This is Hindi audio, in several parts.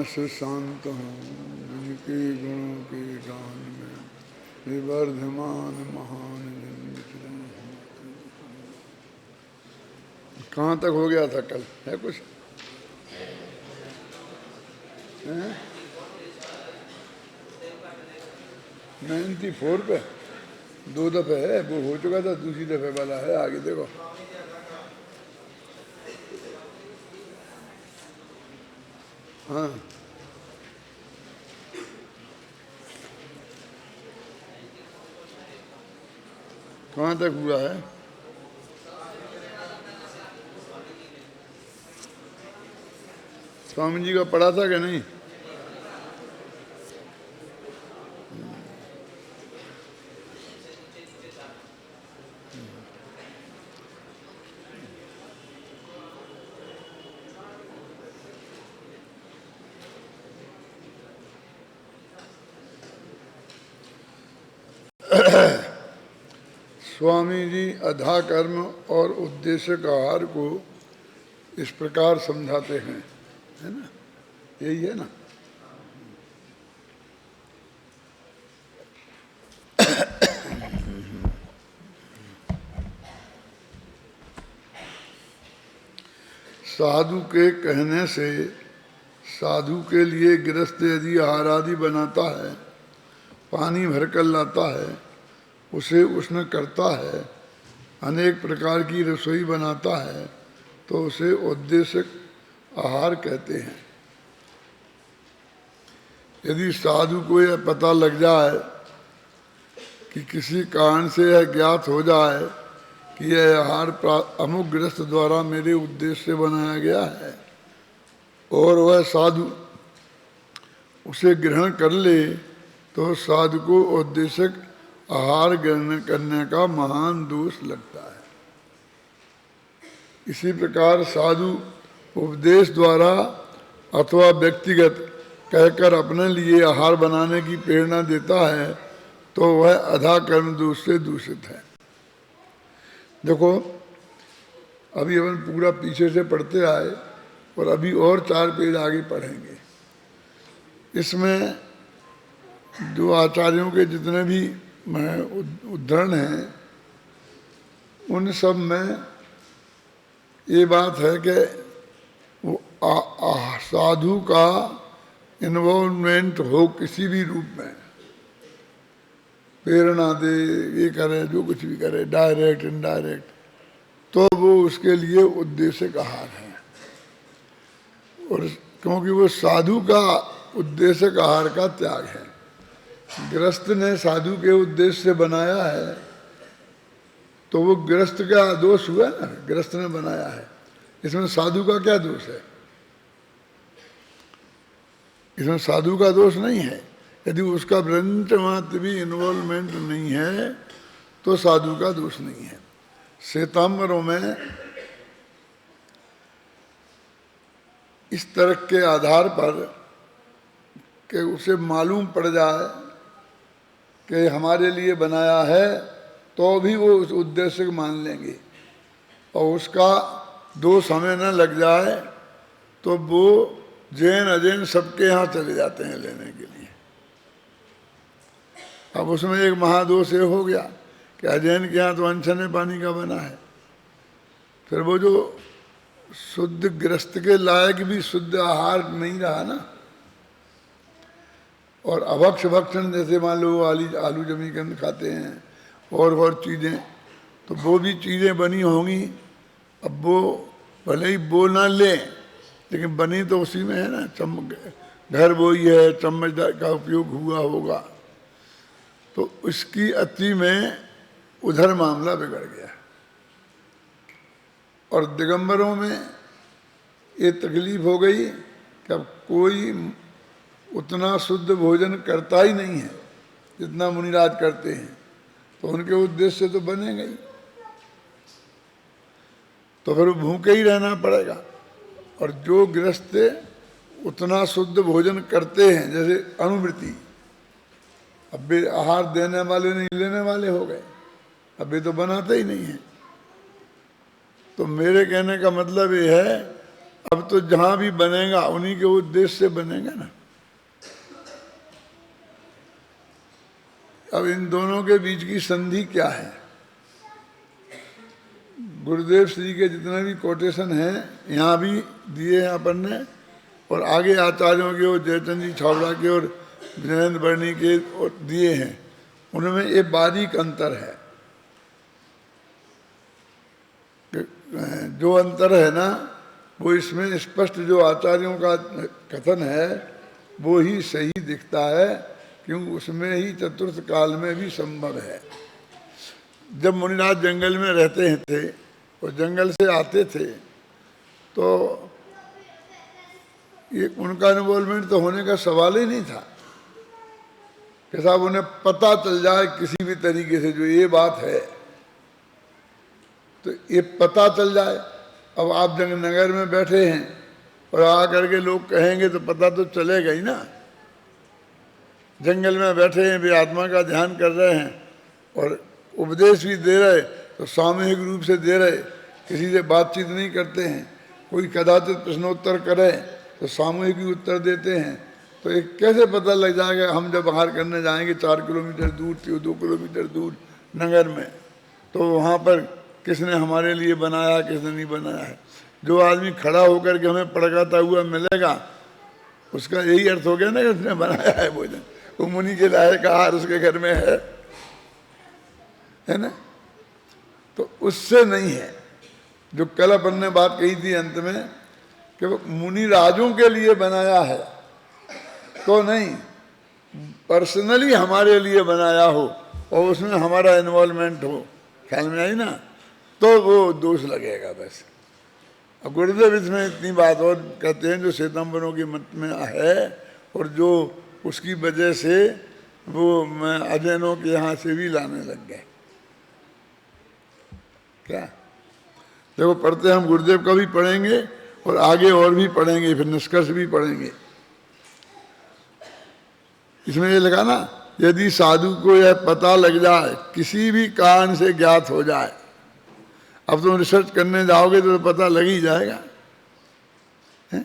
से शांत हूँ जिनके गुणों के गान में विवर्धमान महान जन विचरे। कहाँ तक हो गया था कल, है कुछ? 94 पे 2 दफे है, वो हो चुका था, दूसरी दफे वाला है, आगे देखो। हाँ, कहाँ तक हुआ है? स्वामी जी का पढ़ा था कि नहीं? स्वामी जी अधा कर्म और उद्देश्य का आहार को इस प्रकार समझाते हैं, है ना? यही है ना? साधु के कहने से साधु के लिए गृहस्थ यदि आहार आदि बनाता है, पानी भरकर लाता है, उसे उष्ण करता है, अनेक प्रकार की रसोई बनाता है, तो उसे उद्देश्यक आहार कहते हैं। यदि साधु को यह पता लग जाए कि किसी कारण से यह ज्ञात हो जाए कि यह आहार अमुक गृहस्थ द्वारा मेरे उद्देश्य से बनाया गया है और वह साधु उसे ग्रहण कर ले, तो साधु को उद्देश्यक आहार ग्रहण करने का महान दोष लगता है। इसी प्रकार साधु उपदेश द्वारा अथवा व्यक्तिगत कहकर अपने लिए आहार बनाने की प्रेरणा देता है, तो वह अधा कर्म दोष से दूषित है। देखो, अभी अपन पूरा पीछे से पढ़ते आए और अभी और 4 पेज आगे पढ़ेंगे। इसमें जो आचार्यों के जितने भी उद्धरण हैं, उन सब में ये बात है कि वो साधु का इन्वॉल्वमेंट हो किसी भी रूप में, प्रेरणा दे, ये करे, जो कुछ भी करे, डायरेक्ट इनडायरेक्ट, तो वो उसके लिए उद्देश्यक आहार है। और क्योंकि वो साधु का उद्देश्यक आहार का त्याग है। गृहस्थ ने साधु के उद्देश्य से बनाया है, तो वो गृहस्थ का दोष हुआ ना, गृहस्थ ने बनाया है। इसमें साधु का क्या दोष है? इसमें साधु का दोष नहीं है। यदि उसका ब्रंच मात्र भी इन्वॉल्वमेंट नहीं है, तो साधु का दोष नहीं है। श्वेतांबरों में इस तरह के आधार पर कि उसे मालूम पड़ जाए कि हमारे लिए बनाया है, तो भी वो उस उद्देश्य को मान लेंगे, और उसका दोष हमें न लग जाए तो वो जैन अजैन सबके यहाँ चले जाते हैं लेने के लिए। अब उसमें एक महादोष ये हो गया कि अजैन के यहाँ तो अनछने पानी का बना है, फिर वो जो शुद्ध गृहस्थ के लायक भी शुद्ध आहार नहीं रहा ना। और अभक्ष भक्षण, जैसे मान लो आलू जमीकंद खाते हैं और चीज़ें, तो वो भी चीज़ें बनी होंगी। अब वो भले ही वो ना लें, लेकिन बनी तो उसी में है ना। घर वो ही है, चम्मच का उपयोग हुआ होगा, तो उसकी अति में उधर मामला बिगड़ गया। और दिगंबरों में ये तकलीफ हो गई कि अब कोई उतना शुद्ध भोजन करता ही नहीं है जितना मुनिराज करते हैं, तो उनके उद्देश्य तो बनेगा ही, तो फिर भूखे ही रहना पड़ेगा। और जो गृहस्थ उतना शुद्ध भोजन करते हैं, जैसे अणुवृत्ति, अब वे आहार देने वाले नहीं लेने वाले हो गए, अब वे तो बनाते ही नहीं है। तो मेरे कहने का मतलब ये है अब तो जहां भी बनेगा उन्हीं के उद्देश्य से बनेगा ना। अब इन दोनों के बीच की संधि क्या है? गुरुदेव श्री के जितने भी कोटेशन हैं यहाँ भी दिए हैं अपन ने, और आगे आचार्यों के और जयचंद जी छावड़ा के और विजयेंद्र वर्णी के दिए हैं। उनमें एक बारीक अंतर है। जो अंतर है ना, वो इसमें स्पष्ट जो आचार्यों का कथन है वो ही सही दिखता है, क्योंकि उसमें ही चतुर्थ काल में भी संभव है। जब मुनिनाथ जंगल में रहते थे और जंगल से आते थे तो ये उनका इन्वॉल्वमेंट तो होने का सवाल ही नहीं था कि साहब उन्हें पता चल जाए किसी भी तरीके से जो ये बात है, तो ये पता चल जाए। अब आप नगर में बैठे हैं और आकर के लोग कहेंगे तो पता तो चलेगा ही ना। जंगल में बैठे हैं, भी आत्मा का ध्यान कर रहे हैं और उपदेश भी दे रहे, तो सामूहिक रूप से दे रहे, किसी से बातचीत नहीं करते हैं। कोई कदाचित प्रश्नोत्तर करे तो सामूहिक ही उत्तर देते हैं। तो एक कैसे पता लग जाएगा? हम जब बाहर करने जाएंगे 4 किलोमीटर दूर, 2 किलोमीटर दूर नगर में, तो वहाँ पर किसने हमारे लिए बनाया, किसने नहीं बनाया है। जो आदमी खड़ा होकर के हमें पड़काता हुआ मिलेगा, उसका यही अर्थ हो गया ना कि उसने बनाया है भोजन, वो मुनि के लायक आहार उसके घर में है ना। तो उससे नहीं है। जो कल अपन ने बात कही थी अंत में कि वो मुनि राजों के लिए बनाया है तो नहीं, पर्सनली हमारे लिए बनाया हो और उसमें हमारा इन्वॉल्वमेंट हो, ख्याल में आई ना, तो वो दोष लगेगा बस। अब गुरुदेव इसमें इतनी बात और कहते हैं जो श्वेतांबरों के मत में है और जो उसकी वजह से वो अजैनों के यहाँ से भी लाने लग गए। क्या देखो, पढ़ते हम गुरुदेव का भी पढ़ेंगे और आगे और भी पढ़ेंगे, फिर निष्कर्ष भी पढ़ेंगे। इसमें ये लगा ना, यदि साधु को यह पता लग जाए, किसी भी कारण से ज्ञात हो जाए। अब तुम रिसर्च करने जाओगे तो पता लग ही जाएगा है?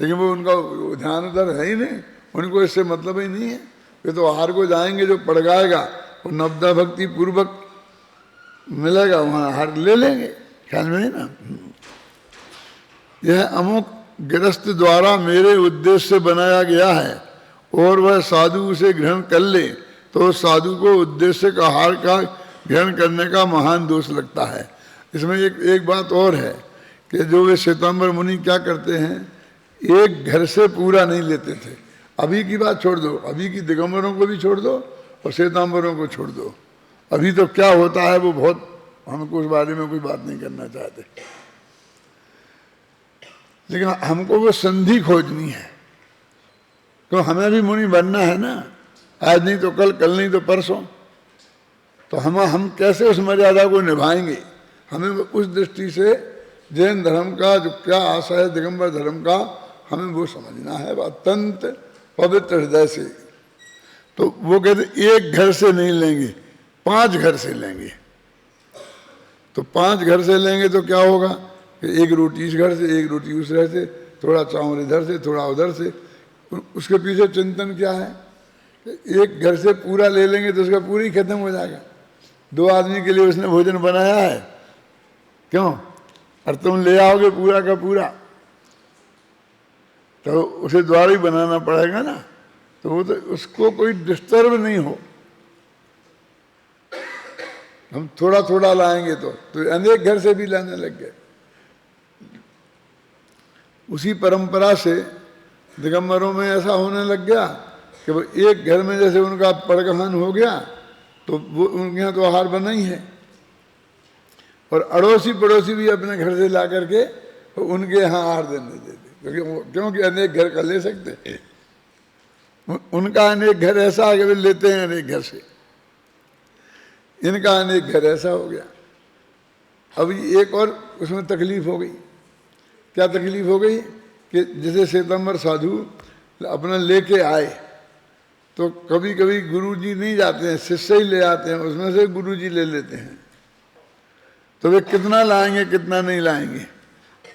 लेकिन वो उनका ध्यान उधर है ही नहीं, उनको इससे मतलब ही नहीं है। वे तो आहार को जाएंगे, जो पड़ जाएगा वो नवदा भक्ति पूर्वक मिलेगा, वहाँ आहार ले लेंगे, ख्याल में नहीं ना। यह अमुक गृहस्थ द्वारा मेरे उद्देश्य से बनाया गया है और वह साधु उसे ग्रहण कर ले, तो साधु को उद्देश्य का आहार का ग्रहण करने का महान दोष लगता है। इसमें एक बात और है कि जो वे श्वेतांबर मुनि क्या करते हैं, एक घर से पूरा नहीं लेते थे। अभी की बात छोड़ दो, अभी की दिगंबरों को भी छोड़ दो और श्वेतांबरों को छोड़ दो। अभी तो क्या होता है वो बहुत, हमको उस बारे में कोई बात नहीं करना चाहते, लेकिन हमको वो संधि खोजनी है। तो हमें भी मुनि बनना है ना, आज नहीं तो कल, कल नहीं तो परसों। तो हम कैसे उस मर्यादा को निभाएंगे? हमें उस दृष्टि से जैन धर्म का जो क्या आशा है, दिगंबर धर्म का, हमें वो समझना है अत्यंत पवित्र हृदय से। तो वो कहते एक घर से नहीं लेंगे, 5 घर से लेंगे। तो 5 घर से लेंगे तो क्या होगा कि एक रोटी इस घर से, एक रोटी उस घर से, थोड़ा चावल इधर से, थोड़ा उधर से। उसके पीछे चिंतन क्या है? एक घर से पूरा ले लेंगे तो उसका पूरी खत्म हो जाएगा। 2 आदमी के लिए उसने भोजन बनाया है, क्यों? और तुम ले आओगे पूरा का पूरा, तो उसे द्वारा ही बनाना पड़ेगा ना। तो वो तो उसको कोई डिस्टर्ब नहीं हो। हम थोड़ा थोड़ा लाएंगे तो अनेक घर से भी लाने लग गए। उसी परंपरा से दिगंबरों में ऐसा होने लग गया कि वो एक घर में जैसे उनका पड़गहन हो गया तो वो उनके यहाँ तो आहार बना ही है, और अड़ोसी पड़ोसी भी अपने घर से ला करके तो उनके यहाँ आहार देने देते, क्योंकि अनेक घर का ले सकते। उनका अनेक घर ऐसा है कि वे लेते हैं अनेक घर से, इनका अनेक घर ऐसा हो गया। अब एक और उसमें तकलीफ हो गई। क्या तकलीफ हो गई कि जैसे श्वेतांबर साधु अपना लेके आए तो कभी कभी गुरुजी नहीं जाते हैं, शिष्य ही ले आते हैं, उसमें से गुरुजी ले लेते हैं। तो वे कितना लाएंगे कितना नहीं लाएंगे,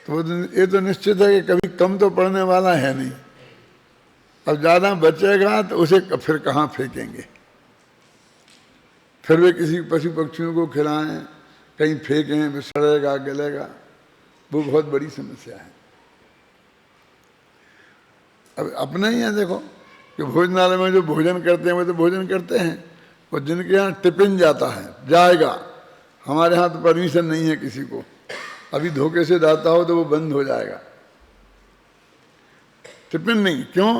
तो ये तो निश्चित है कि कभी कम तो पड़ने वाला है नहीं। अब ज़्यादा बचेगा तो उसे फिर कहाँ फेंकेंगे, फिर वे किसी पशु पक्षियों को खिलाएं, कहीं फेंकें, फिर सड़ेगा गलेगा, वो बहुत बड़ी समस्या है। अब अपने ही यहाँ देखो कि भोजनालय में जो भोजन करते हैं वो तो भोजन करते हैं, और जिनके यहाँ टिफिन जाता है जाएगा, हमारे यहाँ तो परमिशन नहीं है किसी को, अभी धोखे से जाता हो तो वो बंद हो जाएगा। टिफिन नहीं, क्यों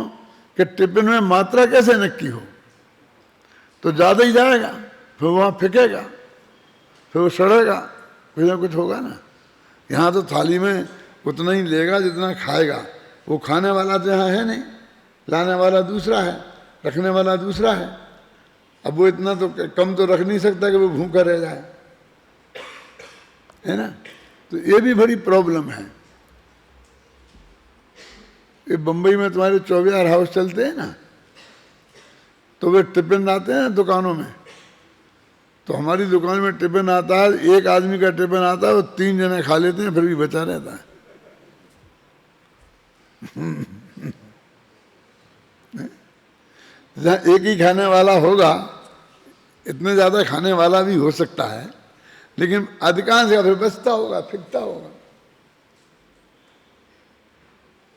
कि टिफिन में मात्रा कैसे नक्की हो, तो ज़्यादा ही जाएगा, फिर वहाँ फेंकेगा, फिर वो सड़ेगा, कुछ ना कुछ होगा ना। यहाँ तो थाली में उतना ही लेगा जितना खाएगा, वो खाने वाला तो यहाँ है नहीं, लाने वाला दूसरा है, रखने वाला दूसरा है। अब वो इतना तो कम तो रख नहीं सकता कि वो भूखा रह जाए, है ना। तो ये भी बड़ी प्रॉब्लम है। ये बम्बई में तुम्हारे 24 हाउस चलते हैं ना, तो वे टिफिन आते हैं दुकानों में, तो हमारी दुकान में टिफिन आता है, एक आदमी का टिफिन आता है, वो 3 जने खा लेते हैं, फिर भी बचा रहता है। जहाँ एक ही खाने वाला होगा, इतने ज़्यादा खाने वाला भी हो सकता है, लेकिन अधिकांश का फिर बचता होगा, फेंकता होगा।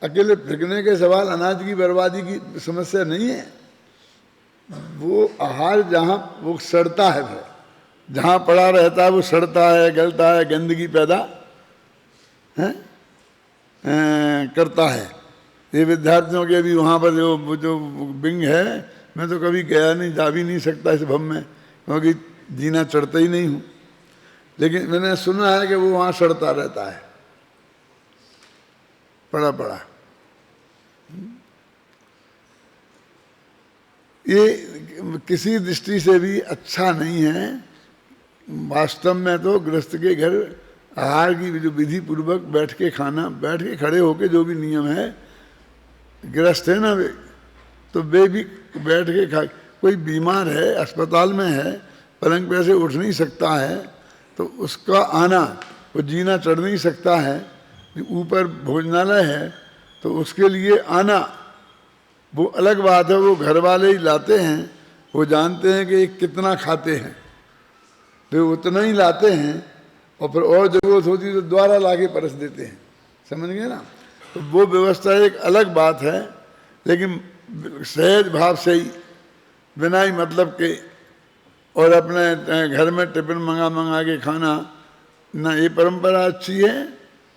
अकेले फेंकने के सवाल अनाज की बर्बादी की समस्या नहीं है, वो आहार जहाँ वो सड़ता है, फिर जहाँ पड़ा रहता है वो सड़ता है, गलता है, गंदगी पैदा करता है। ये विद्यार्थियों के भी वहाँ पर जो विंग है, मैं तो कभी गया नहीं, जा भी नहीं सकता इस भवन में, क्योंकि जीना चढ़ता ही नहीं हूँ, लेकिन मैंने सुना है कि वो वहाँ सड़ता रहता है, पड़ा पड़ा। ये किसी दृष्टि से भी अच्छा नहीं है। वास्तव में तो गृहस्थ के घर आहार की जो विधि पूर्वक बैठ के खाना, बैठ के खड़े होके जो भी नियम है, गृहस्थ है ना वे, तो वे भी बैठ के खा। कोई बीमार है, अस्पताल में है, पलंग पे से उठ नहीं सकता है, तो उसका आना, वो जीना चढ़ नहीं सकता है, ऊपर भोजनालय है तो उसके लिए आना वो अलग बात है। वो घर वाले ही लाते हैं, वो जानते हैं कि कितना खाते हैं, तो उतना ही लाते हैं, और फिर और जरूरत होती तो दोबारा लाके परस देते हैं, समझ गए ना। तो वो व्यवस्था एक अलग बात है, लेकिन सहज भाव से ही, बिना ही मतलब के, और अपने घर में टिफिन मंगा के खाना ना, ये परंपरा अच्छी है।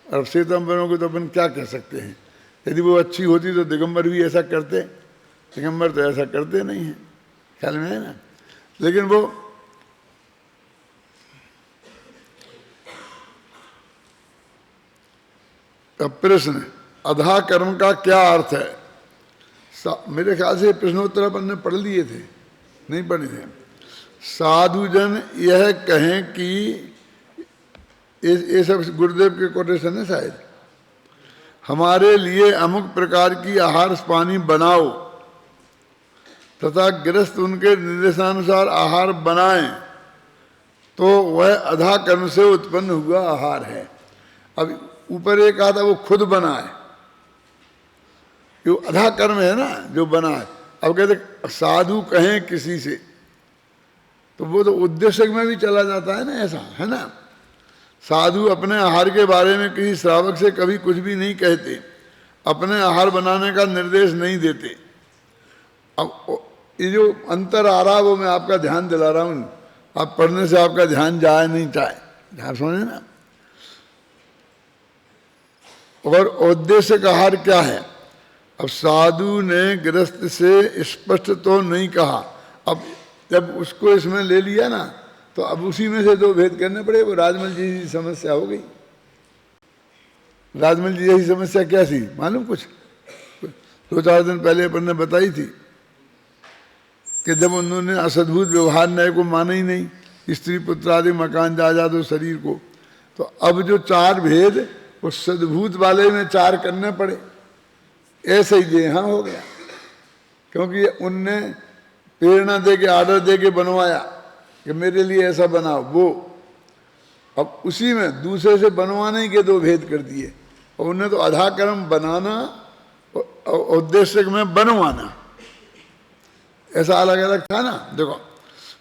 और श्वेतांबरों को तो अपन क्या कह सकते हैं, यदि वो अच्छी होती तो दिगंबर भी ऐसा करते, दिगंबर तो ऐसा करते नहीं हैं, ख्याल में है ना। लेकिन वो प्रश्न अधा कर्म का क्या अर्थ है, मेरे ख्याल से प्रश्नोत्तर अपन ने पढ़ लिए थे, नहीं पढ़े थे। साधुजन यह कहें कि ये सब गुरुदेव के कोटेशन है शायद, हमारे लिए अमुक प्रकार की आहार पानी बनाओ तथा गृहस्थ उनके निर्देशानुसार आहार बनाएं, तो वह अधा कर्म से उत्पन्न हुआ आहार है। अब ऊपर एक आता वो खुद बनाए, जो अधा कर्म है ना, जो बनाए। अब कहते साधु कहें किसी से, तो वो तो उद्देश्य में भी चला जाता है ना, ऐसा है ना। साधु अपने आहार के बारे में किसी श्रावक से कभी कुछ भी नहीं कहते, अपने आहार बनाने का निर्देश नहीं देते। अब ये जो अंतर आ रहा है वो मैं आपका ध्यान दिला रहा हूँ, आप पढ़ने से आपका ध्यान जाए नहीं चाहे, ध्यान सुने ना। और उद्देश्य का आहार क्या है, अब साधु ने गृहस्थ से स्पष्ट तो नहीं कहा। अब जब उसको इसमें ले लिया ना, तो अब उसी में से दो भेद करने पड़े। वो राजमल जी की समस्या हो गई। राजमल जी जैसी समस्या क्या थी मालूम, कुछ 2-4 दिन पहले अपन ने बताई थी कि जब उन्होंने असद्भुत व्यवहार न्याय को माना ही नहीं, स्त्री पुत्र आदि मकान जायदाद और शरीर को, तो अब जो 4 भेद वो सद्भूत वाले में 4 करने पड़े। ऐसे ही ये यहाँ हो गया, क्योंकि उनने प्रेरणा दे के, आर्डर दे के बनवाया कि मेरे लिए ऐसा बनाओ वो, अब उसी में दूसरे से बनवाने के 2 भेद कर दिए। और उन्हें तो अधा कर्म बनाना और उद्देश्य में बनवाना, ऐसा अलग अलग था ना। देखो,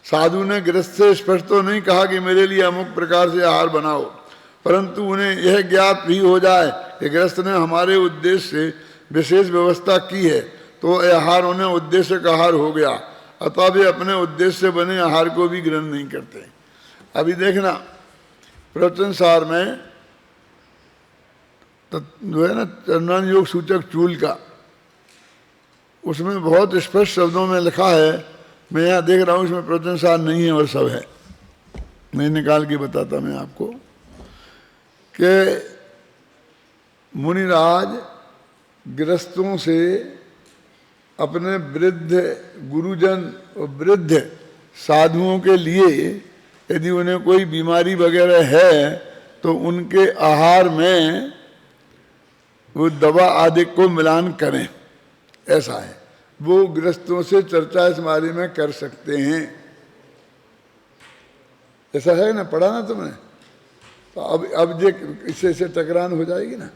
साधु ने गृहस्थ से स्पष्ट तो नहीं कहा कि मेरे लिए अमुक प्रकार से आहार बनाओ, परंतु उन्हें यह ज्ञात भी हो जाए कि गृहस्थ ने हमारे उद्देश्य से विशेष व्यवस्था की है, तो यह आहार उन्हें उद्देश्य का आहार हो गया, अतः वे अपने उद्देश्य से बने आहार को भी ग्रहण नहीं करते। अभी देखना प्रवचन सार में तो जो है ना चंद्रान योग सूचक चूल का, उसमें बहुत स्पष्ट शब्दों में लिखा है, मैं यहाँ देख रहा हूँ इसमें प्रवचन सार नहीं है और सब है, मैं निकाल के बताता मैं आपको कि मुनिराज गृहस्थों से अपने वृद्ध गुरुजन और वृद्ध साधुओं के लिए यदि उन्हें कोई बीमारी वगैरह है तो उनके आहार में वो दवा आदि को मिलान करें, ऐसा है। वो गृहस्थों से चर्चा इस बारे में कर सकते हैं, ऐसा है ना, पढ़ा ना तुमने। तो अब जे इससे टकरान हो जाएगी ना।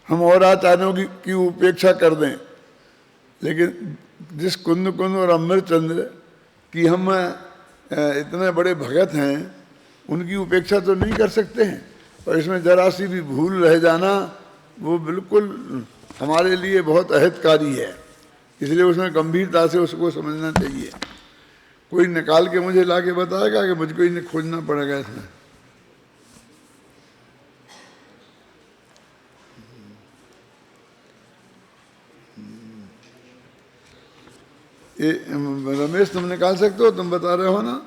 हम और आचार्यों की उपेक्षा कर दें, लेकिन जिस कुंद कुंद और अमृतचंद्र की हम इतने बड़े भगत हैं, उनकी उपेक्षा तो नहीं कर सकते हैं। और इसमें जरा सी भी भूल रह जाना वो बिल्कुल हमारे लिए बहुत अहितकारी है, इसलिए उसमें गंभीरता से उसको समझना चाहिए। कोई निकाल के मुझे ला के बताएगा कि मुझको इन्हें खोजना पड़ेगा इसमें। ये रमेश तुम निकाल सकते हो, तुम बता रहे हो ना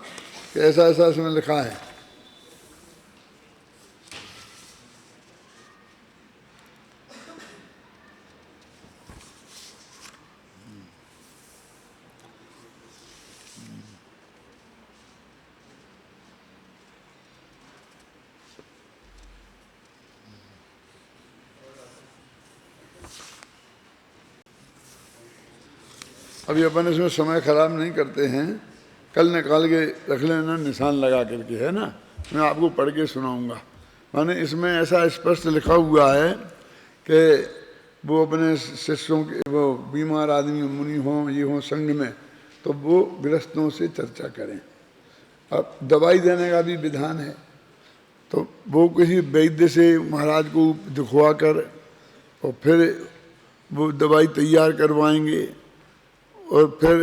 कि ऐसा ऐसा इसमें लिखा है। अभी अपन इसमें समय खराब नहीं करते हैं, कल निकाल के रख लेना निशान लगा करके, है ना। मैं आपको पढ़ के सुनाऊंगा। माने इसमें ऐसा स्पष्ट लिखा हुआ है कि वो अपने शिष्यों के, वो बीमार आदमी मुनि हों ये हों संघ में, तो वो गृहस्थों से चर्चा करें। अब दवाई देने का भी विधान है, तो वो किसी वैद्य से महाराज को दिखवा कर और फिर वो दवाई तैयार करवाएंगे, और फिर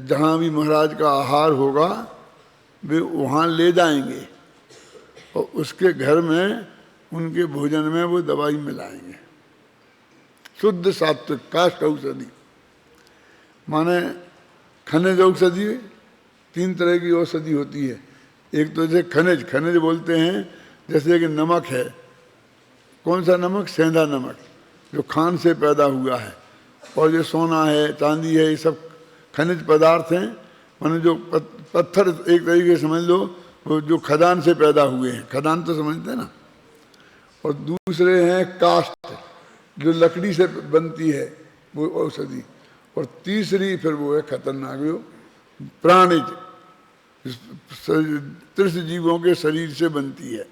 जहाँ भी महाराज का आहार होगा वे वहाँ ले जाएंगे और उसके घर में उनके भोजन में वो दवाई मिलाएंगे। शुद्ध सात्विक काष्ठ औषधि, माने खनिज औषधि। 3 तरह की औषधि होती है। एक तो जैसे खनिज, खनिज बोलते हैं जैसे कि नमक है। कौन सा नमक? सेंधा नमक, जो खान से पैदा हुआ है। और जो सोना है, चांदी है, ये सब खनिज पदार्थ हैं। माने जो पत्थर एक तरीके से समझ लो, वो जो खदान से पैदा हुए हैं। खदान तो समझते हैं ना। और दूसरे हैं काष्ठ, जो लकड़ी से बनती है वो औषधि। और तीसरी फिर वो है खतरनाक, जो प्राणिज, त्रिश जीवों के शरीर से बनती है,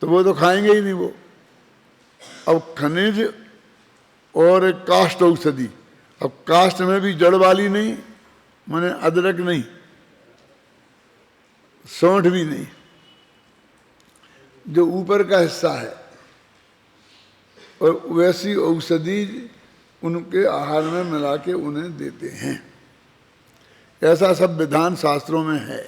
तो वो तो खाएंगे ही नहीं वो। अब खनिज और काष्ठ औषधि। अब काष्ठ में भी जड़ वाली नहीं, माने अदरक नहीं, सौंठ भी नहीं, जो ऊपर का हिस्सा है। और वैसी औषधि उनके आहार में मिला के उन्हें देते हैं। ऐसा सब विधान शास्त्रों में है।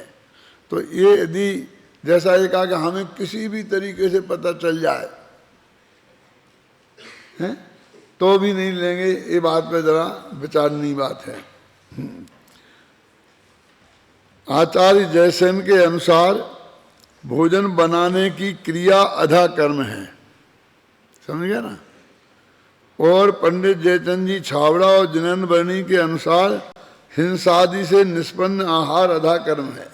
तो ये यदि जैसा ये कहा कि हमें किसी भी तरीके से पता चल जाए हैं, तो भी नहीं लेंगे, ये बात पे जरा विचारनीय बात है। आचार्य जयसेन के अनुसार भोजन बनाने की क्रिया अधा कर्म है, समझ गया ना। और पंडित जयचंद जी छावड़ा और जिनेन्द्र वर्णी के अनुसार हिंसादि से निष्पन्न आहार अधा कर्म है।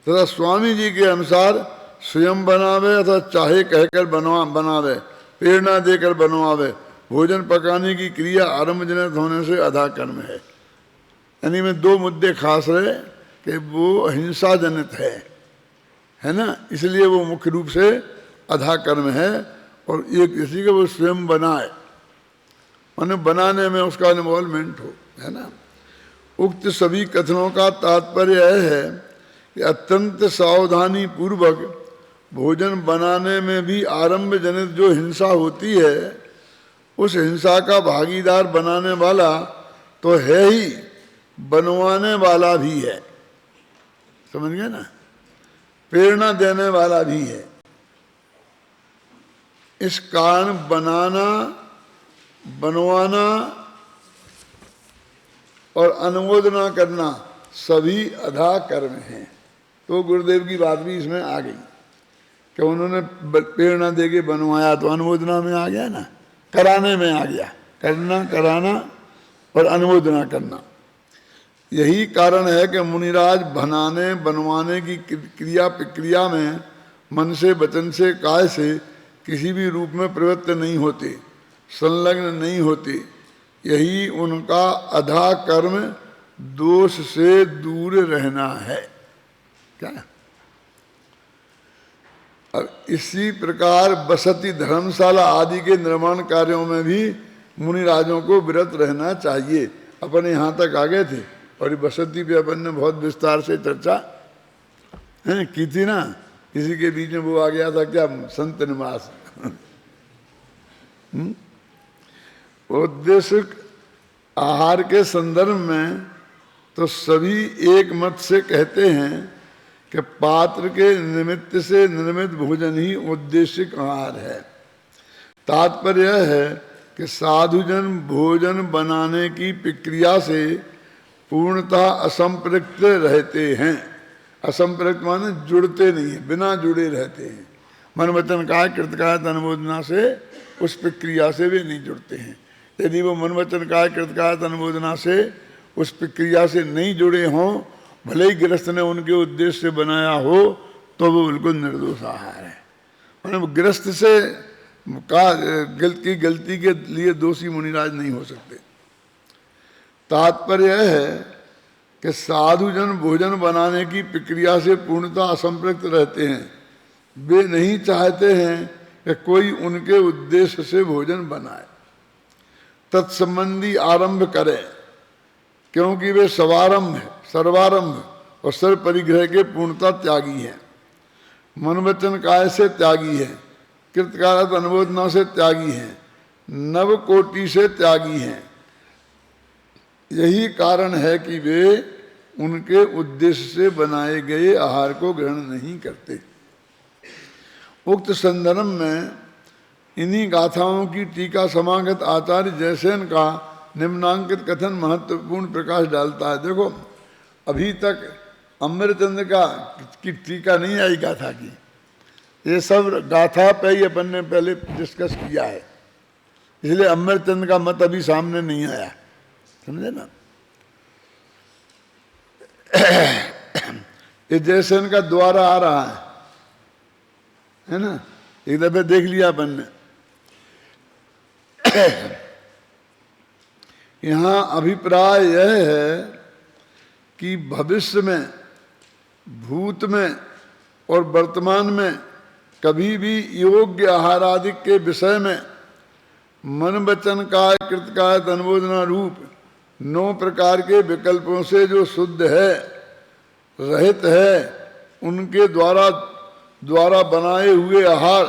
तथा स्वामी जी के अनुसार स्वयं बनावे अथवा चाहे कहकर बनावे, प्रेरणा देकर बनवावे, भोजन पकाने की क्रिया आरंभ जनित होने से अधा कर्म है। यानी में 2 मुद्दे खास रहे कि वो हिंसा जनित है ना, इसलिए वो मुख्य रूप से अधा कर्म है, और एक इसी के वो स्वयं बनाए, माने बनाने में उसका इन्वॉल्वमेंट हो, है ना। उक्त सभी कथनों का तात्पर्य यह है कि अत्यंत सावधानी पूर्वक भोजन बनाने में भी आरंभ जनित जो हिंसा होती है, उस हिंसा का भागीदार बनाने वाला तो है ही, बनवाने वाला भी है, समझ गए ना, प्रेरणा देने वाला भी है। इस कारण बनाना, बनवाना और अनुमोदना करना सभी अधा कर्म हैं। तो गुरुदेव की बात भी इसमें आ गई कि उन्होंने प्रेरणा देके बनवाया तो अनुमोदना में आ गया ना, कराने में आ गया, करना, कराना और अनुमोदना करना। यही कारण है कि मुनिराज बनाने बनवाने की क्रिया प्रक्रिया में मन से, वचन से, काय से किसी भी रूप में प्रवृत्त नहीं होते, संलग्न नहीं होते। यही उनका अधा कर्म दोष से दूर रहना है। क्या? अब इसी प्रकार बसती, धर्मशाला आदि के निर्माण कार्यों में भी मुनिराजों को विरत रहना चाहिए। अपन यहाँ तक आ गए थे और ये बसती पे अपन ने बहुत विस्तार से चर्चा की थी ना। इसी के बीच में वो आ गया था क्या, संत निवास। उद्देश्य आहार के संदर्भ में तो सभी एक मत से कहते हैं कि पात्र के निमित्त से निर्मित भोजन ही उद्देश्य आहार है। तात्पर्य यह है कि साधुजन भोजन बनाने की प्रक्रिया से पूर्णतः असंपृक्त रहते हैं। असंपृक्त माने जुड़ते नहीं है, बिना जुड़े रहते हैं। मन वचन काय कृतकाय अनुमोदना से उस प्रक्रिया से वे नहीं जुड़ते हैं। यदि वो मन वचन काय कृतकाय अनुमोदना से उस प्रक्रिया से नहीं जुड़े हों, भले ही गृहस्थ ने उनके उद्देश्य से बनाया हो, तो वो बिल्कुल निर्दोष आहार है। मतलब गृहस्थ से गलती के लिए दोषी मुनिराज नहीं हो सकते। तात्पर्य यह है कि साधुजन भोजन बनाने की प्रक्रिया से पूर्णतः असंपृक्त रहते हैं। वे नहीं चाहते हैं कि कोई उनके उद्देश्य से भोजन बनाए, तत्संबंधी आरंभ करे, क्योंकि वे सर्वारंभ और सर्व परिग्रह के पूर्णता त्यागी हैं। मन वचन काय से त्यागी है, कृतकार्यत अनुमोदना से त्यागी हैं, नव कोटि से त्यागी हैं। यही कारण है कि वे उनके उद्देश्य से बनाए गए आहार को ग्रहण नहीं करते। उक्त संदर्भ में इन्हीं गाथाओं की टीका समागत आचार्य जयसेन का निम्नांकित कथन महत्वपूर्ण प्रकाश डालता है। देखो, अभी तक अमृतचंद्र की टीका नहीं आई गाथा की। ये सब गाथा पे ही अपन ने पहले डिस्कस किया है, इसलिए अमृतचंद्र का मत अभी सामने नहीं आया, समझे ना। ये जयसेन का द्वारा आ रहा है ना, एक दफे देख लिया अपन ने। यहाँ अभिप्राय यह है कि भविष्य में, भूत में और वर्तमान में कभी भी योग्य आहार आदि के विषय में मन वचन काय कृतकाय अनुमोदना रूप 9 प्रकार के विकल्पों से जो शुद्ध है, रहित है, उनके द्वारा बनाए हुए आहार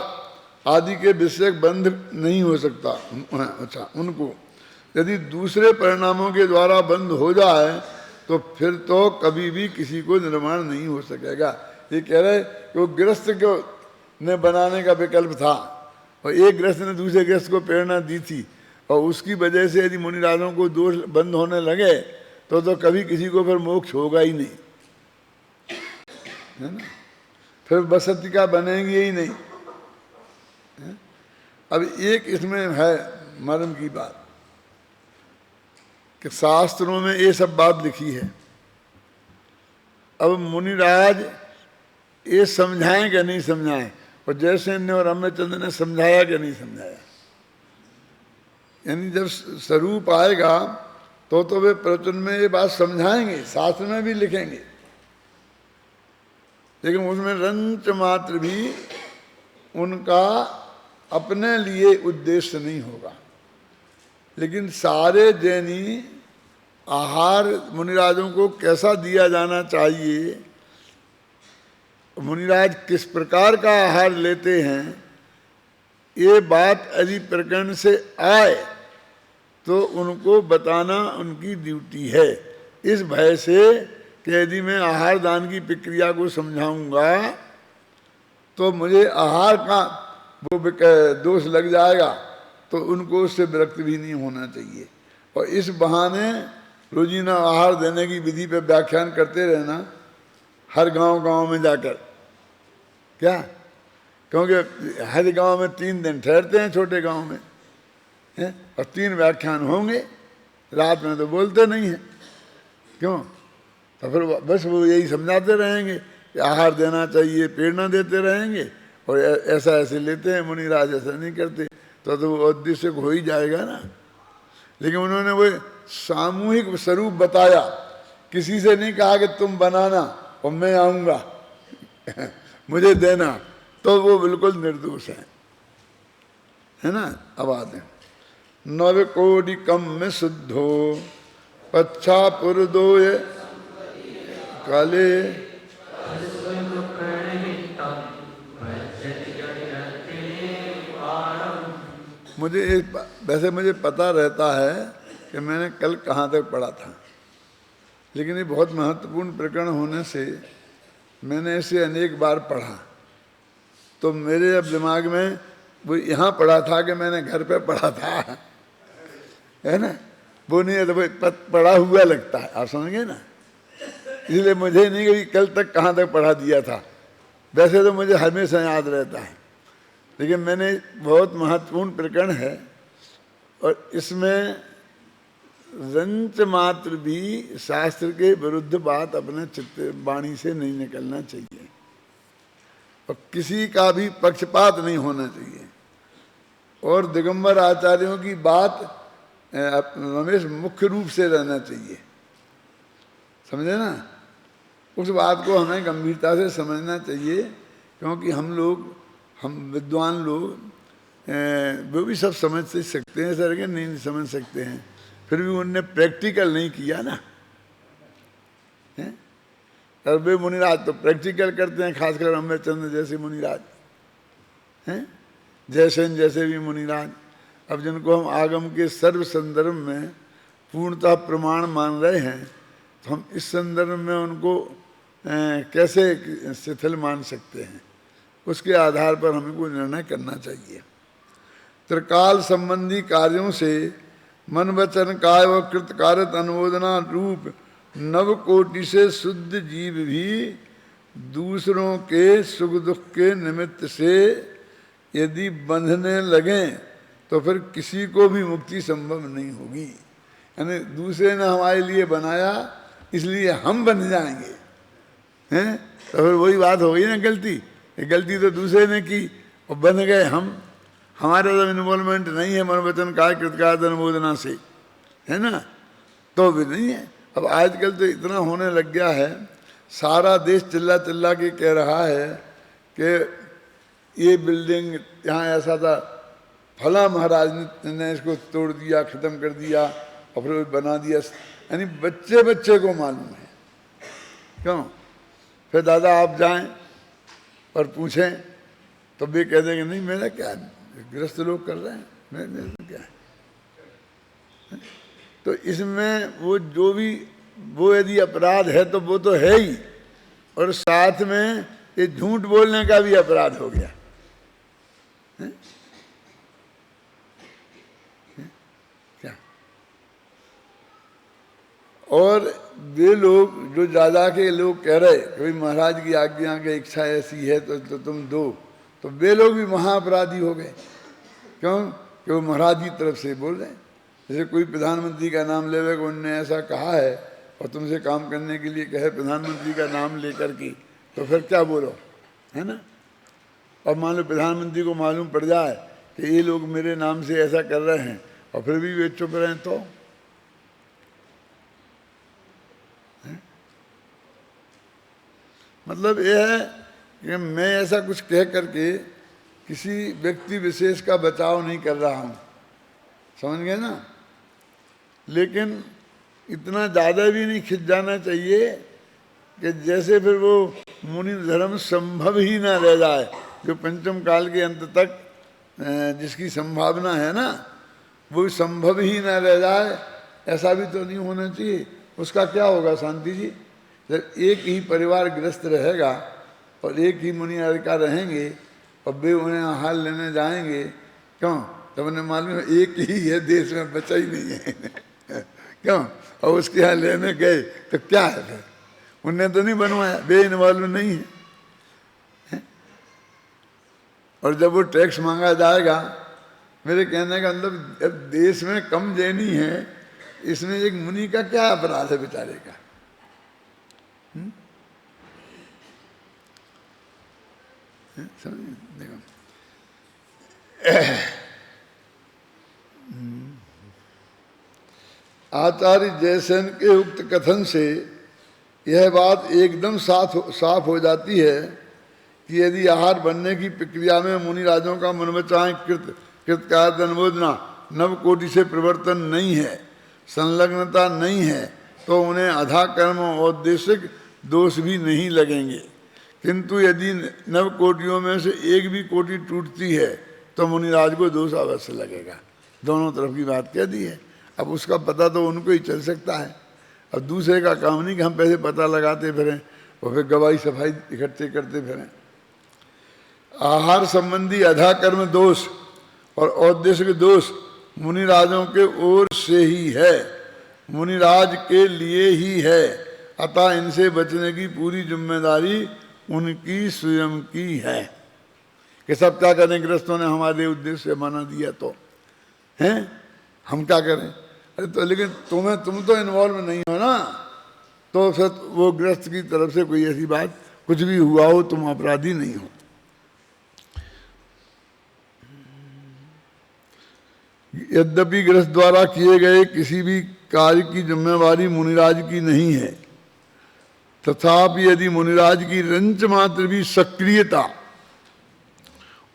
आदि के विषय बंध नहीं हो सकता। अच्छा, उनको यदि दूसरे परिणामों के द्वारा बंद हो जाए तो फिर तो कभी भी किसी को निर्माण नहीं हो सकेगा। ये कह रहे कि वो गृहस्थ को ने बनाने का विकल्प था और एक गृहस्थ ने दूसरे गृहस्थ को प्रेरणा दी थी, और उसकी वजह से यदि मुनिराजों को दोष बंद होने लगे तो कभी किसी को फिर मोक्ष होगा ही नहीं, है ना। फिर बसती का बनेंगे ही नहीं। अब एक इसमें है मर्म की बात कि शास्त्रों में ये सब बात लिखी है। अब मुनिराज ये समझाएं कि नहीं समझाएं, और जयसेन ने और अमृतचंद्र ने समझाया कि नहीं समझाया। यानी जब स्वरूप आएगा तो वे प्रवचन में ये बात समझाएंगे, शास्त्र में भी लिखेंगे, लेकिन उसमें रंच मात्र भी उनका अपने लिए उद्देश्य नहीं होगा। लेकिन सारे जैनी आहार मुनिराजों को कैसा दिया जाना चाहिए, मुनिराज किस प्रकार का आहार लेते हैं, ये बात यदि प्रकरण से आए तो उनको बताना उनकी ड्यूटी है। इस भय से कि यदि मैं आहार दान की प्रक्रिया को समझाऊंगा तो मुझे आहार का वो दोष लग जाएगा, तो उनको उससे विरक्त भी नहीं होना चाहिए। और इस बहाने रोजीना आहार देने की विधि पे व्याख्यान करते रहना हर गांव-गांव में जाकर। क्या? क्योंकि हर गांव में 3 दिन ठहरते हैं, छोटे गांव में हैं, और 3 व्याख्यान होंगे। रात में तो बोलते नहीं हैं। क्यों? तो फिर बस वो यही समझाते रहेंगे कि आहार देना चाहिए, प्रेरणा देते रहेंगे, और ऐसा ऐसे लेते हैं मुनिराज, ऐसा नहीं करते, तो वो उद्देश्य हो ही जाएगा ना। लेकिन उन्होंने वो सामूहिक स्वरूप बताया, किसी से नहीं कहा कि तुम बनाना और मैं आऊँगा मुझे देना, तो वो बिल्कुल निर्दोष है ना। अब आते हैं, नव कोटि कम में शुद्धो पच्छा पुरदोय काले। मुझे वैसे मुझे पता रहता है कि मैंने कल कहाँ तक पढ़ा था, लेकिन ये बहुत महत्वपूर्ण प्रकरण होने से मैंने इसे अनेक बार पढ़ा, तो मेरे अब दिमाग में वो यहाँ पढ़ा था कि मैंने घर पे पढ़ा था, है ना। वो नहीं है तो वो पढ़ा हुआ लगता है, आप समझ गए ना। इसलिए मुझे नहीं कि कल तक कहाँ तक पढ़ा दिया था, वैसे तो मुझे हमेशा याद रहता है, लेकिन मैंने बहुत महत्वपूर्ण प्रकरण है, और इसमें रंच मात्र भी शास्त्र के विरुद्ध बात अपने चित्त वाणी से नहीं निकलना चाहिए, और किसी का भी पक्षपात नहीं होना चाहिए। और दिगंबर आचार्यों की बात रमेश मुख्य रूप से रहना चाहिए, समझे ना। उस बात को हमें गंभीरता से समझना चाहिए, क्योंकि हम विद्वान लोग वो भी सब समझ सकते हैं सर, के नहीं समझ सकते हैं, फिर भी उनने प्रैक्टिकल नहीं किया ना। और वे मुनिराज तो प्रैक्टिकल करते हैं, खासकर अम्बेचंद्र जैसे मुनिराज हैं, जयसेन जैसे भी मुनिराज। अब जिनको हम आगम के सर्व संदर्भ में पूर्णतः प्रमाण मान रहे हैं, तो हम इस संदर्भ में उनको कैसे शिथिल मान सकते हैं, उसके आधार पर हमें कोई निर्णय करना चाहिए। त्रिकाल संबंधी कार्यों से मन वचन काय व कृत कारत अनुमोदना रूप नव कोटि से शुद्ध जीव भी दूसरों के सुख दुख के निमित्त से यदि बंधने लगें तो फिर किसी को भी मुक्ति संभव नहीं होगी। यानी दूसरे ने हमारे लिए बनाया इसलिए हम बन जाएंगे, हैं, तो फिर वही बात हो गई ना, गलती तो दूसरे ने की और बन गए हम। हमारा तो इन्वॉल्वमेंट नहीं है मन वचन काय कृतकार्य अनुमोदना से, है ना, तो भी नहीं है। अब आजकल तो इतना होने लग गया है, सारा देश चिल्ला चिल्ला के कह रहा है कि ये बिल्डिंग यहाँ ऐसा था, फला महाराज ने इसको तोड़ दिया, ख़त्म कर दिया और फिर बना दिया। यानी बच्चे बच्चे को मालूम है। क्यों? फिर दादा आप जाएं और पूछें तो वे कह देंगे नहीं मेरा क्या, गृहस्थ लोग कर रहे हैं, मेरे तो क्या है। तो इसमें वो जो भी वो यदि अपराध है तो वो तो है ही, और साथ में ये झूठ बोलने का भी अपराध हो गया है? क्या? और वे लोग जो दादा के लोग कह रहे कि महाराज की आज्ञा की इच्छा ऐसी है तो तुम दो, तो वे लोग भी महाअपराधी हो गए। क्यों? कि वो महाराज की तरफ से बोल रहे हैं। जैसे कोई प्रधानमंत्री का नाम लेवे कि उनने ऐसा कहा है और तुमसे काम करने के लिए कहे प्रधानमंत्री का नाम लेकर के, तो फिर क्या बोलो, है ना। और मान लो प्रधानमंत्री को मालूम पड़ जाए कि ये लोग मेरे नाम से ऐसा कर रहे हैं और फिर भी वे चुप रहें तो मतलब ये है कि मैं ऐसा कुछ कह करके किसी व्यक्ति विशेष का बचाव नहीं कर रहा हूँ, समझ गए ना। लेकिन इतना ज़्यादा भी नहीं खिंच जाना चाहिए कि जैसे फिर वो मुनि धर्म संभव ही ना रह जाए, जो पंचम काल के अंत तक जिसकी संभावना है ना, वो संभव ही ना रह जाए, ऐसा भी तो नहीं होना चाहिए। उसका क्या होगा शांति जी, जब एक ही परिवार ग्रस्त रहेगा और एक ही मुनि का रहेंगे और वे उन्हें आहार लेने जाएंगे, क्यों, तब उन्हें मालूम है एक ही है, देश में बचा ही नहीं है क्यों, और उसके यहाँ लेने गए तो क्या है फिर, उनने तो नहीं बनवाया, वे इन्वॉल्व नहीं है। और जब वो टैक्स मांगा जाएगा, मेरे कहने का मतलब जब देश में कम देनी है, इसमें एक मुनि का क्या अपराध है बेचारे का। देखो आचार्य जयसेन के उक्त कथन से यह बात एकदम साफ हो जाती है कि यदि आहार बनने की प्रक्रिया में मुनि राजों का मनमचाएं कृतकार्य अनुमोदना नव कोटि से प्रवर्तन नहीं है, संलग्नता नहीं है, तो उन्हें अधा कर्म और औद्देशिक दोष भी नहीं लगेंगे। किंतु यदि नव कोटियों में से एक भी कोटि टूटती है तो मुनिराज को दोष अवश्य लगेगा। दोनों तरफ की बात कह दी है। अब उसका पता तो उनको ही चल सकता है, अब दूसरे का काम नहीं कि हम पहले पता लगाते फिरें और फिर गवाही सफाई इकट्ठे करते फिरें। आहार संबंधी अधा कर्म दोष और औद्देशिक दोष मुनिराजों के ओर से ही है, मुनिराज के लिए ही है, अतः इनसे बचने की पूरी जिम्मेदारी उनकी स्वयं की है। कि सब क्या करें, गृहस्थों ने हमारे उद्देश्य मना दिया तो हैं, हम क्या करें। अरे तो लेकिन तुम तो इन्वॉल्व नहीं हो ना, तो फिर वो गृहस्थ की तरफ से कोई ऐसी बात कुछ भी हुआ हो, तुम अपराधी नहीं हो। यद्यपि गृहस्थ द्वारा किए गए किसी भी कार्य की जिम्मेवारी मुनिराज की नहीं है, तथापि यदि मुनिराज की रंच मात्र भी सक्रियता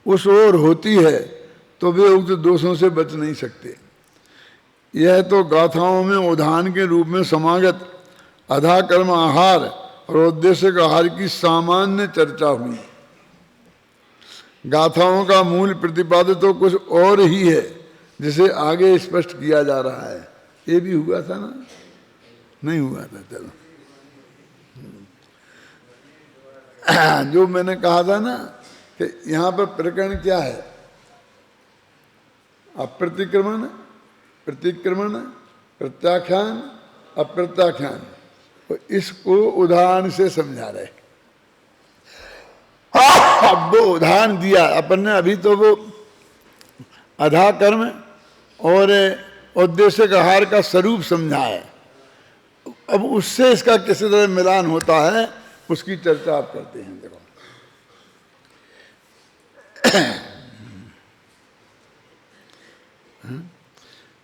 उस ओर होती है तो वे उक्त दोषों से बच नहीं सकते। यह तो गाथाओं में उदाहरण के रूप में समागत अधा कर्म आहार और उद्देश्य आहार की सामान्य चर्चा हुई। गाथाओं का मूल प्रतिपाद्य तो कुछ और ही है, जिसे आगे स्पष्ट किया जा रहा है। ये भी हुआ था ना, नहीं हुआ था, चलो जो मैंने कहा था ना कि यहाँ पर प्रकरण क्या है, अप्रतिक्रमण, प्रतिक्रमण, प्रत्याख्यान, अप्रत्याख्यान, तो इसको उदाहरण से समझा रहे। अब वो उदाहरण दिया अपन ने, अभी तो वो अधा कर्म और उद्देश्य आहार का स्वरूप समझा है। अब उससे इसका किसी तरह मिलान होता है, उसकी चर्चा आप करते हैं। देखो